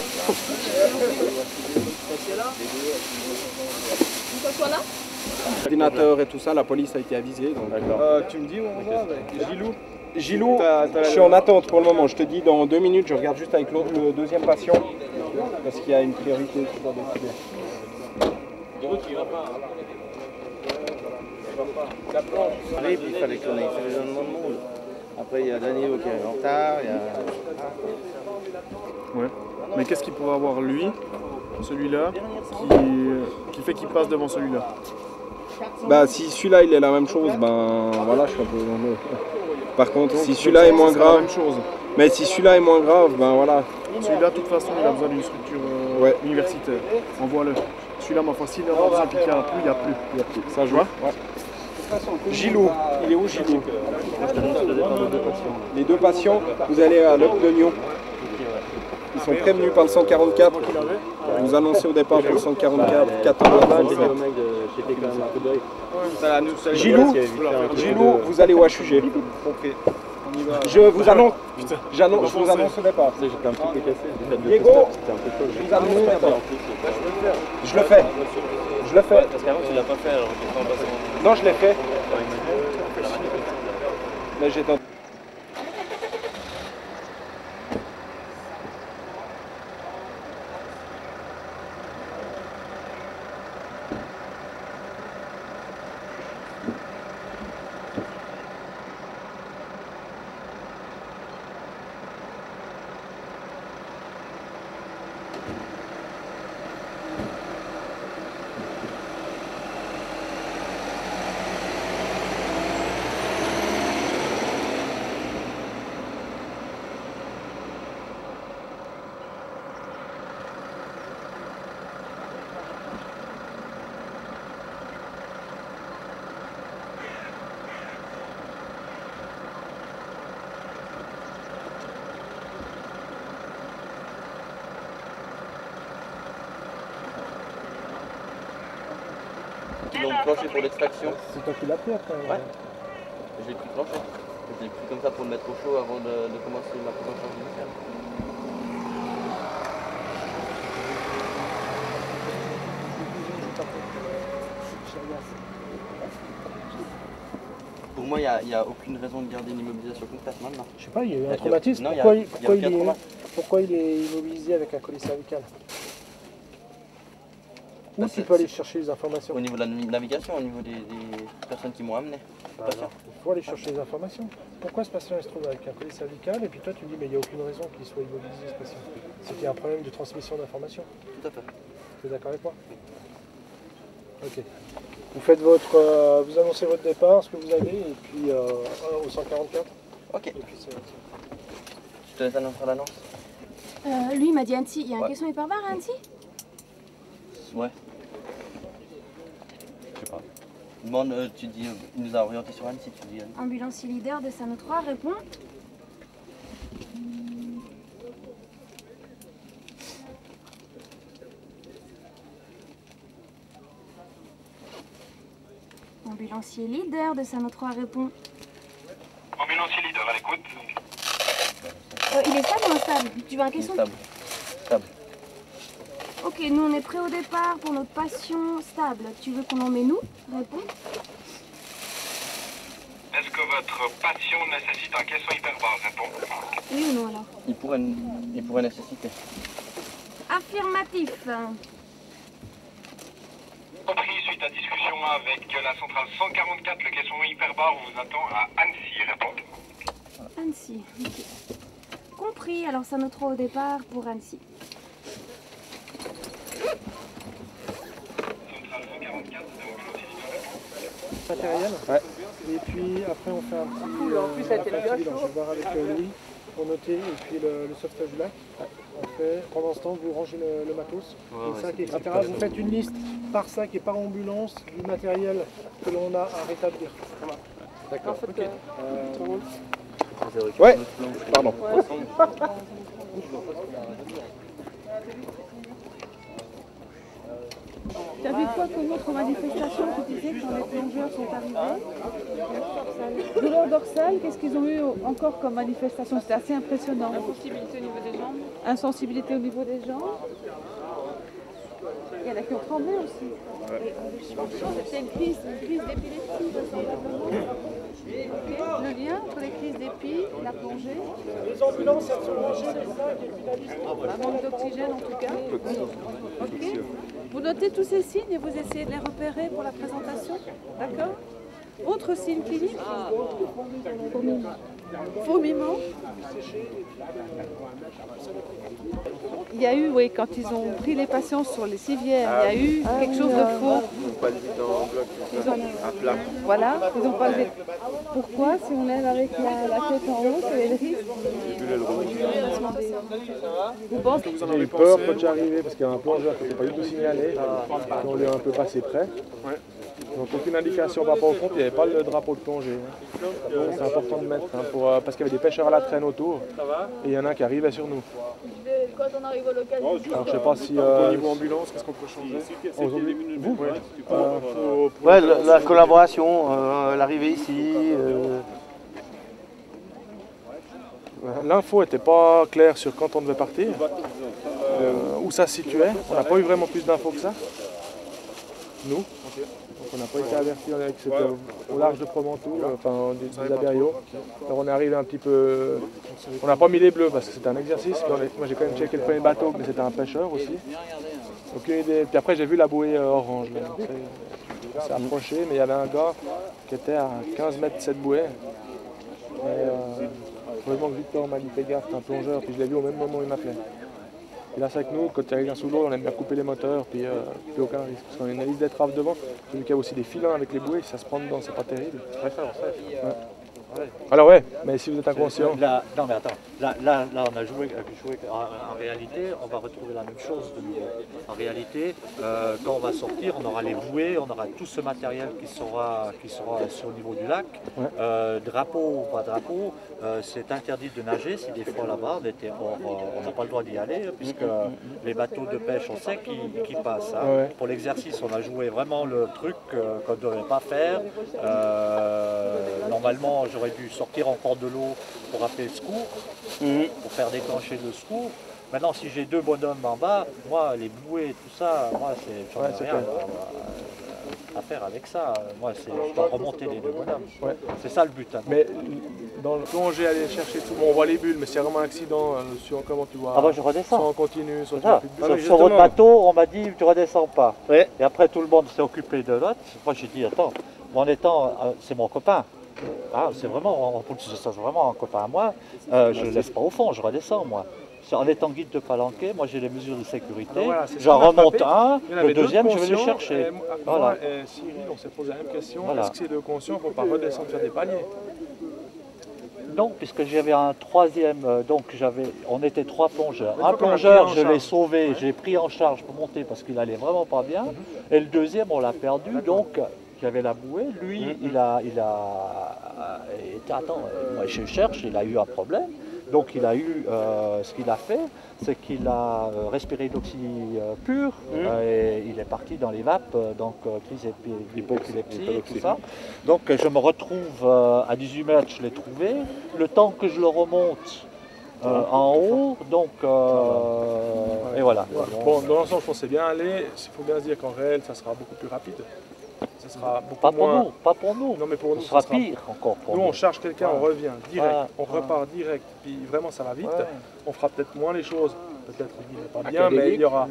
L'ordinateur et tout ça, la police a été avisée. Donc... Tu me dis où on va avec Gilou? Gilou, je suis en attente pour le moment. Je te dis dans 2 minutes, je regarde juste avec le deuxième patient. Parce qu'il y a une priorité qui doit décider. Il fallait qu'on ait fait les gens de monde. Après, il y a Danilo qui est en retard. Ouais. Mais qu'est-ce qu'il pourrait avoir lui, celui-là, qui fait qu'il passe devant celui-là? Bah, si celui-là il est la même chose, ben voilà, je suis un peu. Par contre, si celui-là est moins grave, mais si celui-là est moins grave, ben voilà. Celui-là, de toute façon, il a besoin d'une structure universitaire. Envoie-le. Celui-là, ma foi, s'il a besoin de piquer un peu, il n'y a plus. Ça joue. Ouais. Gilou, il est où Gilou? Les 2 patients, vous allez à l'Up de Lyon. Ils sont prévenus par le 144. Vous annoncez au départ pour le 144, 14h37. Gilou, vous allez au HUG. Je vous annonce au départ. Diego, je vous annonce au départ. Je le fais. Parce qu'avant tu l'as pas fait, alors non, je l'ai fait. Mais j'étais en... Ils l'ont clenché pour l'extraction. C'est toi qui l'as pris après? Ouais. Je l'ai pris clenché. Je l'ai pris comme ça pour le mettre au chaud avant de commencer ma prise en charge initiale. Pour moi, il n'y a aucune raison de garder une immobilisation complète maintenant. Je sais pas, il y a eu un traumatisme. Pourquoi il est immobilisé avec un collier cervical? Où tu peux aller chercher les informations? Au niveau de la navigation, au niveau des personnes qui m'ont amené. Il faut aller chercher les informations. Pourquoi ce patient se trouve avec un collier cervical et puis toi tu dis mais il n'y a aucune raison qu'il soit immobilisé ce patient? C'est qu'il y a un problème de transmission d'informations. Tout à fait. Tu es d'accord avec moi? Ok. Vous faites votre, vous annoncez votre départ, ce que vous avez, et puis au 144. Ok. Et puis je te laisse annoncer l'annonce. Lui il m'a dit Annecy, il y a un caisson hyperbare à Annecy? Ouais. Je sais pas. Demande, tu dis, il nous a orienté sur Annecy, tu dis. Ambulancier leader de Sano 3 répond. Ambulancier leader de Sano 3 répond. Ambulancier leader à l'écoute. Il est stable ou instable? Tu veux un caisson? Stable. Stable. Ok, nous on est prêts au départ pour notre patient stable. Tu veux qu'on en met nous? Réponds. Est-ce que votre patient nécessite un caisson hyperbare? Réponds. Oui ou non alors? Il pourrait nécessiter. Affirmatif. Compris, suite à discussion avec la centrale 144, le caisson hyperbare vous attend à Annecy. Réponds. Annecy, ok. Compris, alors ça nous trouve au départ pour Annecy. Matériel. Ouais. Et puis après on fait un petit bilan. Je vais voir avec Louis pour noter et puis le sauvetage du lac. On fait, pendant ce temps vous rangez le matos, le sac, etc. Vous faites une liste par sac et par ambulance du matériel que l'on a à rétablir. D'accord. En fait, ouais, pardon. Tu as vu quoi comme autre manifestation que tu disais quand les plongeurs sont arrivés? Douleur dorsale, qu'est-ce qu'ils ont eu encore comme manifestation? C'était assez impressionnant. Insensibilité au niveau des jambes. Insensibilité au niveau des jambes. Il y en a qui ont tremblé aussi. Et je pense que c'était une crise d'épilepsie, vraisemblablement. Okay. Le lien entre les crises d'épi, la plongée. Les ambulances, elles sont rangées les sacs et puis la liste. Un manque d'oxygène en tout cas. Ok. Vous notez tous ces signes et vous essayez de les repérer pour la présentation. D'accord. Autre signe clinique. Fourmillement. Il y a eu, oui, quand ils ont pris les patients sur les civières, il y a eu quelque chose de faux. Voilà, ils ont pas levé. Pourquoi, si on lève avec la tête en haut, quel est le risque? Vous pensez? J'ai eu peur quand j'ai arrivé parce qu'il y a un plongeur qui n'était pas du tout signalé. On lui a un peu passé près. Donc aucune indication par rapport au front, il n'y avait pas le drapeau de plongée. C'est important de mettre parce qu'il y avait des pêcheurs à la traîne autour et il y en a un qui arrivait sur nous. Quand on arrive au local, alors je sais pas si au niveau ambulance, qu'est-ce qu'on peut changer? Vous ouais, la collaboration, l'arrivée ici. L'info n'était pas claire sur quand on devait partir, où ça se situait. On n'a pas eu vraiment plus d'infos que ça, nous. Donc on n'a pas été avertis avec c'était au large de Proventoux, enfin des Abériaux. Alors on est arrivé un petit peu. On n'a pas mis les bleus parce que c'était un exercice. Moi j'ai quand même checké le premier bateau, mais c'était un pêcheur aussi. Aucune idée. Puis après j'ai vu la bouée orange. On s'est approché, mais il y avait un gars qui était à 15 mètres de cette bouée. Heureusement que Victor m'a dit fais gaffe, c'est un plongeur, puis je l'ai vu au même moment où il m'appelait. Et là c'est avec nous, quand il y a quelqu'un sous l'eau, on aime bien couper les moteurs, puis aucun risque. Parce qu'on a une hélice d'étrave devant, j'ai vu qu'il y a aussi des filins avec les bouées, si ça se prend dedans, c'est pas terrible. Ouais. Alors ouais, mais si vous êtes inconscient... Là, non mais attends, là on a joué en réalité, on va retrouver la même chose de nouveau. En réalité, quand on va sortir, on aura les bouées, on aura tout ce matériel qui sera sur le niveau du lac. Ouais. Drapeau ou pas drapeau, c'est interdit de nager si des fois là-bas on n'a pas le droit d'y aller, puisque les bateaux de pêche, on sait qu'ils passent. Hein. Ouais. Pour l'exercice, on a joué vraiment le truc qu'on ne devait pas faire. Normalement, j'aurais dû sortir encore de l'eau pour appeler le secours, pour faire déclencher le secours. Maintenant, si j'ai deux bonhommes en bas, moi, les bouées, tout ça, moi, j'en ai rien à faire avec ça. Moi, je dois remonter les deux bonhommes. Ouais. C'est ça le but. Hein. Mais dans le plongée, aller chercher tout, on voit les bulles, mais s'il y a vraiment un accident, comment tu vois? Ah bah je redescends. Soit on continue, soit tu vois plus de bulles. Sur votre bateau, on m'a dit tu redescends pas. Ouais. Et après, tout le monde s'est occupé de l'autre. Moi, j'ai dit attends, mon étant, c'est mon copain. Ah, c'est vraiment un copain à moi, je ne le laisse pas au fond, je redescends moi. En étant guide de palanquet, moi j'ai les mesures de sécurité, voilà, j'en remonte un, le deuxième je vais le chercher. Voilà. Cyril, on s'est posé la même question, voilà. Est-ce que c'est de conscient pour ne pas redescendre faire des paliers? Non, puisque j'avais un troisième, donc on était trois plongeurs. Un plongeur, je l'ai sauvé, j'ai pris en charge pour monter parce qu'il allait vraiment pas bien, et le deuxième on l'a perdu, donc... J'avais la bouée, lui, attends, moi je cherche, il a eu un problème. Donc il a eu, ce qu'il a fait, c'est qu'il a respiré l'oxygène pur et il est parti dans les vapes, donc crise d'hypoépilepsie, tout ça. Donc je me retrouve à 18 mètres, je l'ai trouvé. Le temps que je le remonte en haut, donc et voilà. Bon, dans l'ensemble, je pense que c'est bien allé. Il faut bien se dire qu'en réel, ça sera beaucoup plus rapide. Ça sera beaucoup pas moins... pour nous, pas pour nous. Non, mais pour nous, ça sera pire encore pour nous. Nous, on charge quelqu'un, on revient direct, on repart direct, puis vraiment ça va vite. On fera peut-être moins les choses, peut-être pas bien, mais il y aura...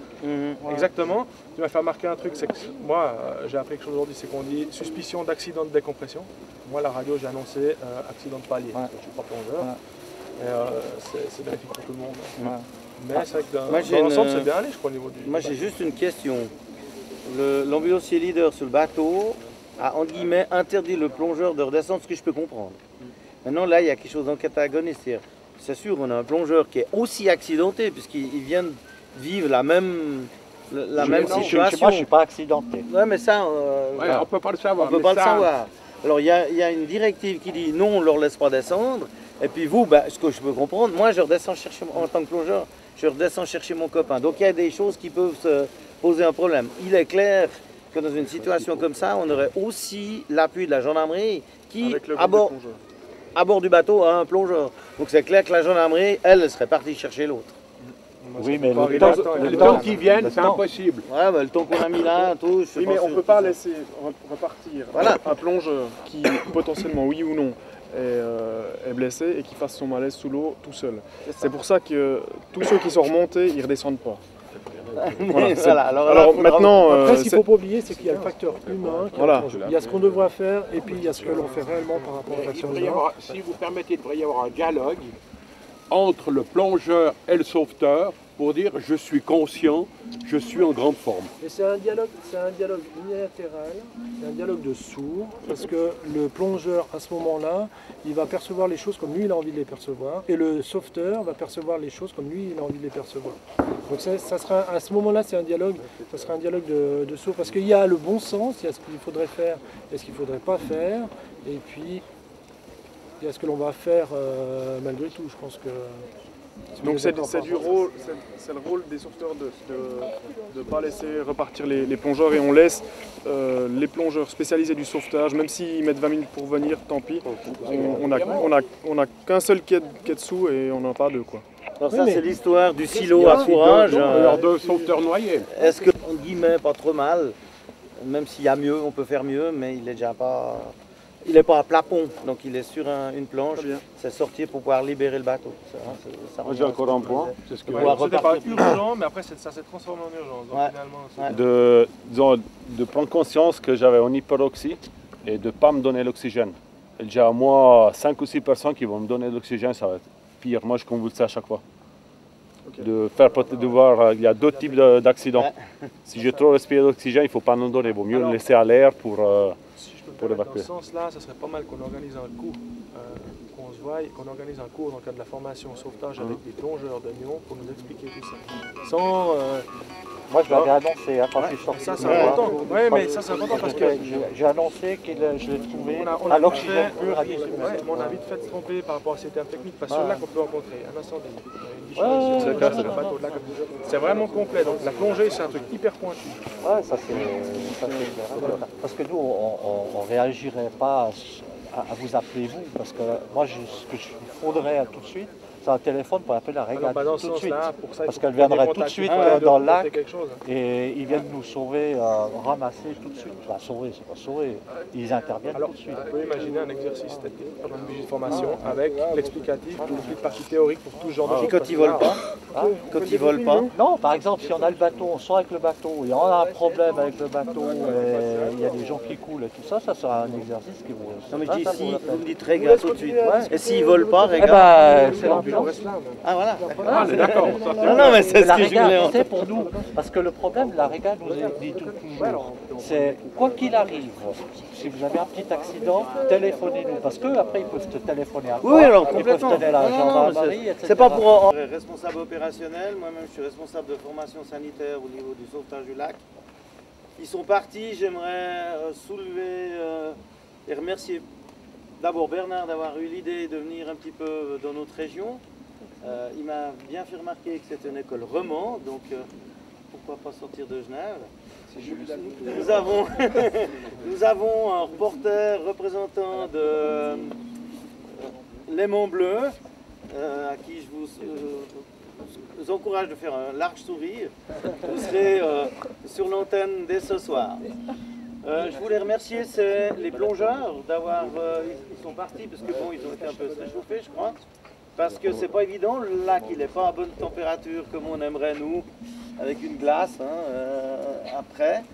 Exactement. Tu m'as fait remarquer un truc, c'est que moi, j'ai appris quelque chose aujourd'hui, c'est qu'on dit suspicion d'accident de décompression. Moi, la radio, j'ai annoncé accident de palier. Je ne suis pas plongeur. C'est bénéfique pour tout le monde. Mais c'est vrai que dans l'ensemble, c'est bien allé, je crois, au niveau du... Moi, j'ai juste une question. L'ambulancier leader sur le bateau a, entre guillemets, interdit le plongeur de redescendre, ce que je peux comprendre. Maintenant, là, il y a quelque chose d'antagoniste. C'est sûr, on a un plongeur qui est aussi accidenté, puisqu'il vient de vivre la même situation. Moi, je ne suis pas accidenté. Oui, mais ça, on ne peut pas le savoir. On peut pas le savoir. Alors, il y a une directive qui dit non, on ne leur laisse pas descendre. Et puis vous, ce que je peux comprendre, moi, je redescends chercher, en tant que plongeur, je redescends chercher mon copain. Donc, il y a des choses qui peuvent se poser un problème. Il est clair que dans une situation comme ça, on aurait aussi l'appui de la gendarmerie qui, à bord du bateau, a un plongeur. Donc c'est clair que la gendarmerie, elle serait partie chercher l'autre. Oui, mais le temps qui vienne, c'est impossible. Ouais, bah, le temps qu'on a mis là, tout. Oui, mais on ne peut pas laisser repartir un plongeur qui, potentiellement, oui ou non, est blessé et qui fasse son malaise sous l'eau tout seul. C'est pour ça que tous ceux qui sont remontés, ils ne redescendent pas. Voilà, alors maintenant, après, ce qu'il ne faut pas oublier, c'est qu'il y a le facteur humain, il y a ce qu'on devrait faire, et puis il y a ce que l'on fait réellement par rapport au facteur humain. Si vous permettez, il devrait y avoir un dialogue entre le plongeur et le sauveteur pour dire je suis conscient, je suis en grande forme. Et c'est un dialogue unilatéral, c'est un dialogue de sourds, parce que le plongeur à ce moment-là, il va percevoir les choses comme lui il a envie de les percevoir, et le sauveteur va percevoir les choses comme lui il a envie de les percevoir. Donc ça sera, à ce moment-là, c'est un dialogue, ça sera un dialogue de sourds, parce qu'il y a le bon sens, il y a ce qu'il faudrait faire et ce qu'il ne faudrait pas faire, et puis il y a ce que l'on va faire malgré tout, je pense que... Donc c'est le rôle des sauveteurs de ne pas laisser repartir les plongeurs et on laisse les plongeurs spécialisés du sauvetage, même s'ils mettent 20 minutes pour venir, tant pis. On a qu'un seul quai dessous et on n'en a pas deux, quoi. Alors ça c'est l'histoire du silo à fourrage. Deux sauveteurs noyés. Est-ce que, en guillemets, pas trop mal, même s'il y a mieux, on peut faire mieux, mais il est déjà pas... Il n'est pas à plafond, donc il est sur une planche. C'est sortir pour pouvoir libérer le bateau. Moi j'ai encore un point. C'est ce que c'était pas urgent, mais après ça s'est transformé en urgence. Donc finalement, de prendre conscience que j'avais un hyperoxie et de ne pas me donner l'oxygène. Déjà moi, 5 ou 6 personnes qui vont me donner de l'oxygène, ça va être pire. Moi je convulse à chaque fois. De voir, il y a deux types d'accidents. Si j'ai trop respiré d'oxygène, il ne faut pas nous donner. Il vaut mieux le laisser à l'air pour évacuer. Dans ce sens-là, ce serait pas mal qu'on organise un cours, qu'on se voie, qu'on organise un cours dans le cadre de la formation au sauvetage avec des plongeurs de Nyon pour nous expliquer tout ça. Sans... Moi je l'avais annoncé quand je suis sorti. Ça c'est important. Oui, mais ça c'est important parce que j'ai annoncé que je l'ai trouvé à l'oxygène pur à 18 mètres. On a vite fait de se tromper par rapport à ces termes techniques parce que là qu'on peut rencontrer un incendie, c'est vraiment complet. Donc la plongée c'est un truc hyper pointu. Ouais, ça c'est clair. Parce que nous on ne réagirait pas à vous appeler vous, parce que moi ce que je faudrait tout de suite, c'est un téléphone pour appeler la régate tout de suite, parce qu'elle viendrait tout de suite dans le lac et ils viennent nous sauver, ramasser tout de suite. Enfin, sauver, c'est pas sauver, ils interviennent tout de suite. On peut imaginer un exercice technique comme une budget de formation avec l'explicatif, une petite partie théorique pour tout ce genre de choses. Et quand ils volent pas Quand ils volent pas Non, par exemple, si on a le bateau, on sort avec le bateau et on a un problème avec le bateau, et il y a des gens qui coulent et tout ça, ça sera un exercice qui vous... Non mais je dis si, vous me dites régate tout de suite. Et s'ils volent pas, régate c'est l'ambulance. Ah voilà. Ah, d'accord. Non mais c'est ce que je voulais. C'est pour nous, parce que le problème, la régate nous dit toujours, c'est quoi qu'il arrive, si vous avez un petit accident, téléphonez-nous, parce qu'après ils peuvent te téléphoner à toi, oui, alors, ils peuvent te donner la gendarmerie, etc. C'est pas pour... Responsable opérationnel, moi-même je suis responsable de formation sanitaire au niveau du sauvetage du lac. Ils sont partis, j'aimerais soulever et remercier d'abord Bernard d'avoir eu l'idée de venir un petit peu dans notre région. Il m'a bien fait remarquer que c'était une école romande, donc pourquoi pas sortir de Genève. Nous avons un reporter représentant de Léman Bleu, à qui je vous encourage de faire un large sourire. Vous serez sur l'antenne dès ce soir. Je voulais remercier les plongeurs d'avoir... ils sont partis parce que bon, ils ont été un peu réchauffés, je crois. Parce que c'est pas évident, le lac il n'est pas à bonne température comme on aimerait nous, avec une glace après.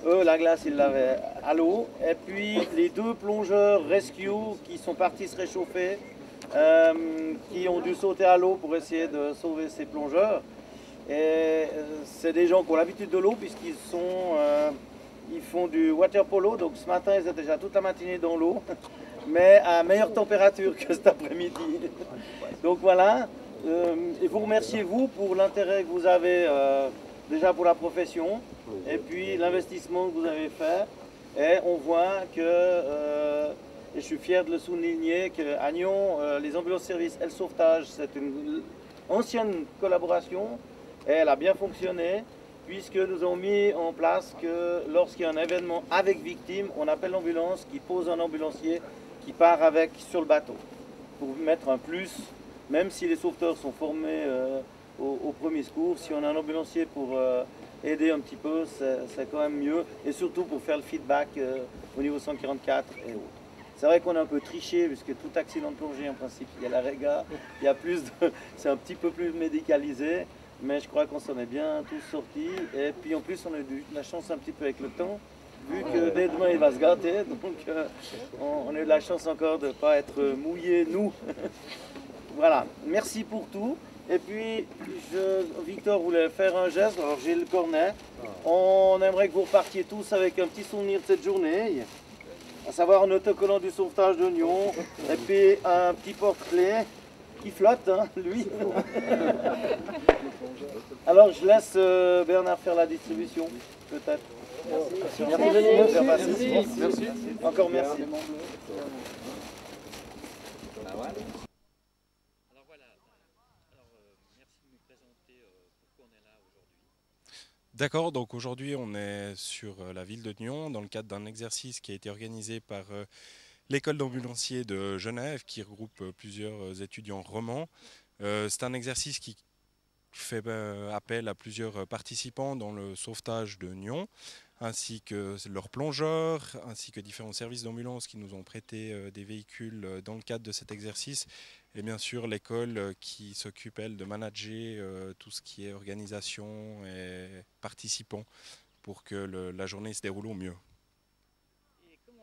Eux, la glace, ils l'avaient à l'eau. Et puis les deux plongeurs rescue qui sont partis se réchauffer, qui ont dû sauter à l'eau pour essayer de sauver ces plongeurs. Et c'est des gens qui ont l'habitude de l'eau puisqu'ils ils font du water polo. Donc ce matin, ils étaient déjà toute la matinée dans l'eau, mais à meilleure température que cet après-midi. Donc voilà, et vous remerciez vous pour l'intérêt que vous avez déjà pour la profession, et puis l'investissement que vous avez fait. Et on voit que, et je suis fier de le souligner, qu'à Nyon, les ambulances services et le sauvetage, c'est une ancienne collaboration, et elle a bien fonctionné, puisque nous avons mis en place que lorsqu'il y a un événement avec victime, on appelle l'ambulance qui pose un ambulancier qui part avec sur le bateau, pour mettre un plus, même si les sauveteurs sont formés au premier secours. Si on a un ambulancier pour aider un petit peu, c'est quand même mieux. Et surtout pour faire le feedback au niveau 144 et autres. C'est vrai qu'on a un peu triché, puisque tout accident de plongée, en principe, il y a la réga, il y a plus de... c'est un petit peu plus médicalisé, mais je crois qu'on s'en est bien tous sortis. Et puis en plus, on a eu de la chance un petit peu avec le temps, vu que dès demain, il va se gâter. Donc on a eu de la chance encore de ne pas être mouillés, nous. Voilà, merci pour tout. Et puis, Victor voulait faire un geste, alors j'ai le cornet. On aimerait que vous repartiez tous avec un petit souvenir de cette journée. À savoir un autocollant du sauvetage de Nyon, et puis un petit porte-clés qui flotte, hein, lui. Alors je laisse Bernard faire la distribution, peut-être. Merci. Encore merci. D'accord, donc aujourd'hui on est sur la ville de Nyon dans le cadre d'un exercice qui a été organisé par l'école d'ambulanciers de Genève qui regroupe plusieurs étudiants romans. C'est un exercice qui fait appel à plusieurs participants dans le sauvetage de Nyon, ainsi que leurs plongeurs, ainsi que différents services d'ambulance qui nous ont prêté des véhicules dans le cadre de cet exercice. Et bien sûr l'école qui s'occupe, elle, de manager tout ce qui est organisation et participants pour que la journée se déroule au mieux. Et comment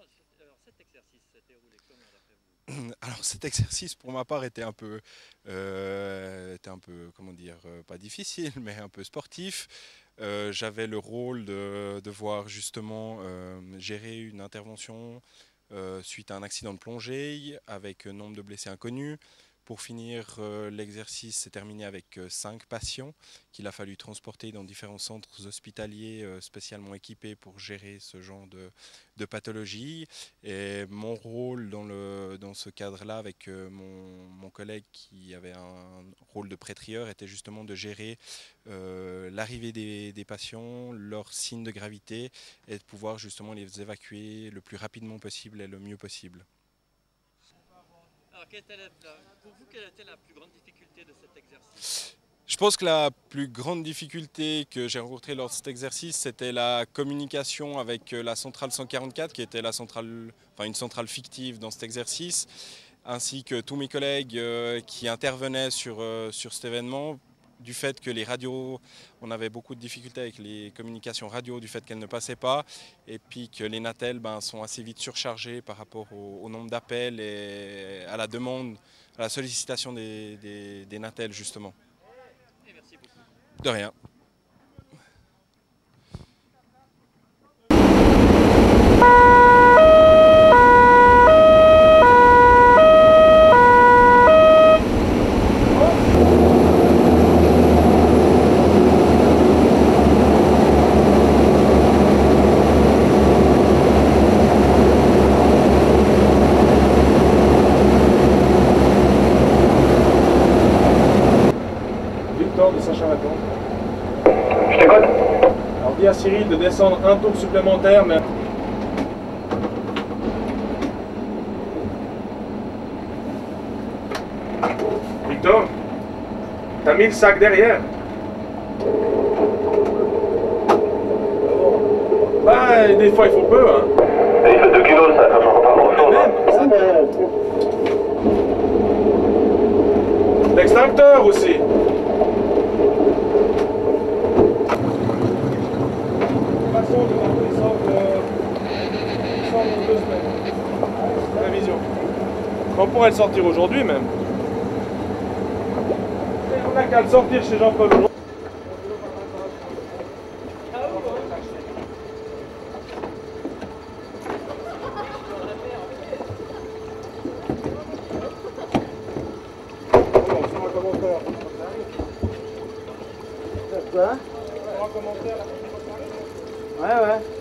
cet exercice s'est déroulé comment d'après vous? Alors cet exercice pour ma part était un peu comment dire, pas difficile mais un peu sportif. J'avais le rôle de devoir justement gérer une intervention suite à un accident de plongée avec nombre de blessés inconnus. Pour finir, l'exercice s'est terminé avec 5 patients qu'il a fallu transporter dans différents centres hospitaliers spécialement équipés pour gérer ce genre de pathologie. Et mon rôle dans ce cadre-là avec mon collègue qui avait un rôle de prêtrieur était justement de gérer l'arrivée des patients, leurs signes de gravité et de pouvoir justement les évacuer le plus rapidement possible et le mieux possible. Alors, pour vous, quelle était la plus grande difficulté de cet exercice? Je pense que la plus grande difficulté que j'ai rencontrée lors de cet exercice, c'était la communication avec la centrale 144, qui était une centrale fictive dans cet exercice, ainsi que tous mes collègues qui intervenaient sur cet événement. Du fait que les radios, on avait beaucoup de difficultés avec les communications radio, du fait qu'elles ne passaient pas, et puis que les Natel sont assez vite surchargés par rapport au nombre d'appels et à la demande, à la sollicitation des Natel justement. Et merci beaucoup. De rien. De Saint-Charlatan. Je t'écoute. Alors dis à Cyril de descendre un tour supplémentaire, mais... Victor, t'as mis le sac derrière? Bah, des fois il faut peu, hein. Et il fait 2 kilos, ça change pas grand-chose. L'extincteur aussi. On pourrait le sortir aujourd'hui même. On n'a qu'à le sortir chez Jean-Paul aujourd'hui. Quoi? Ouais.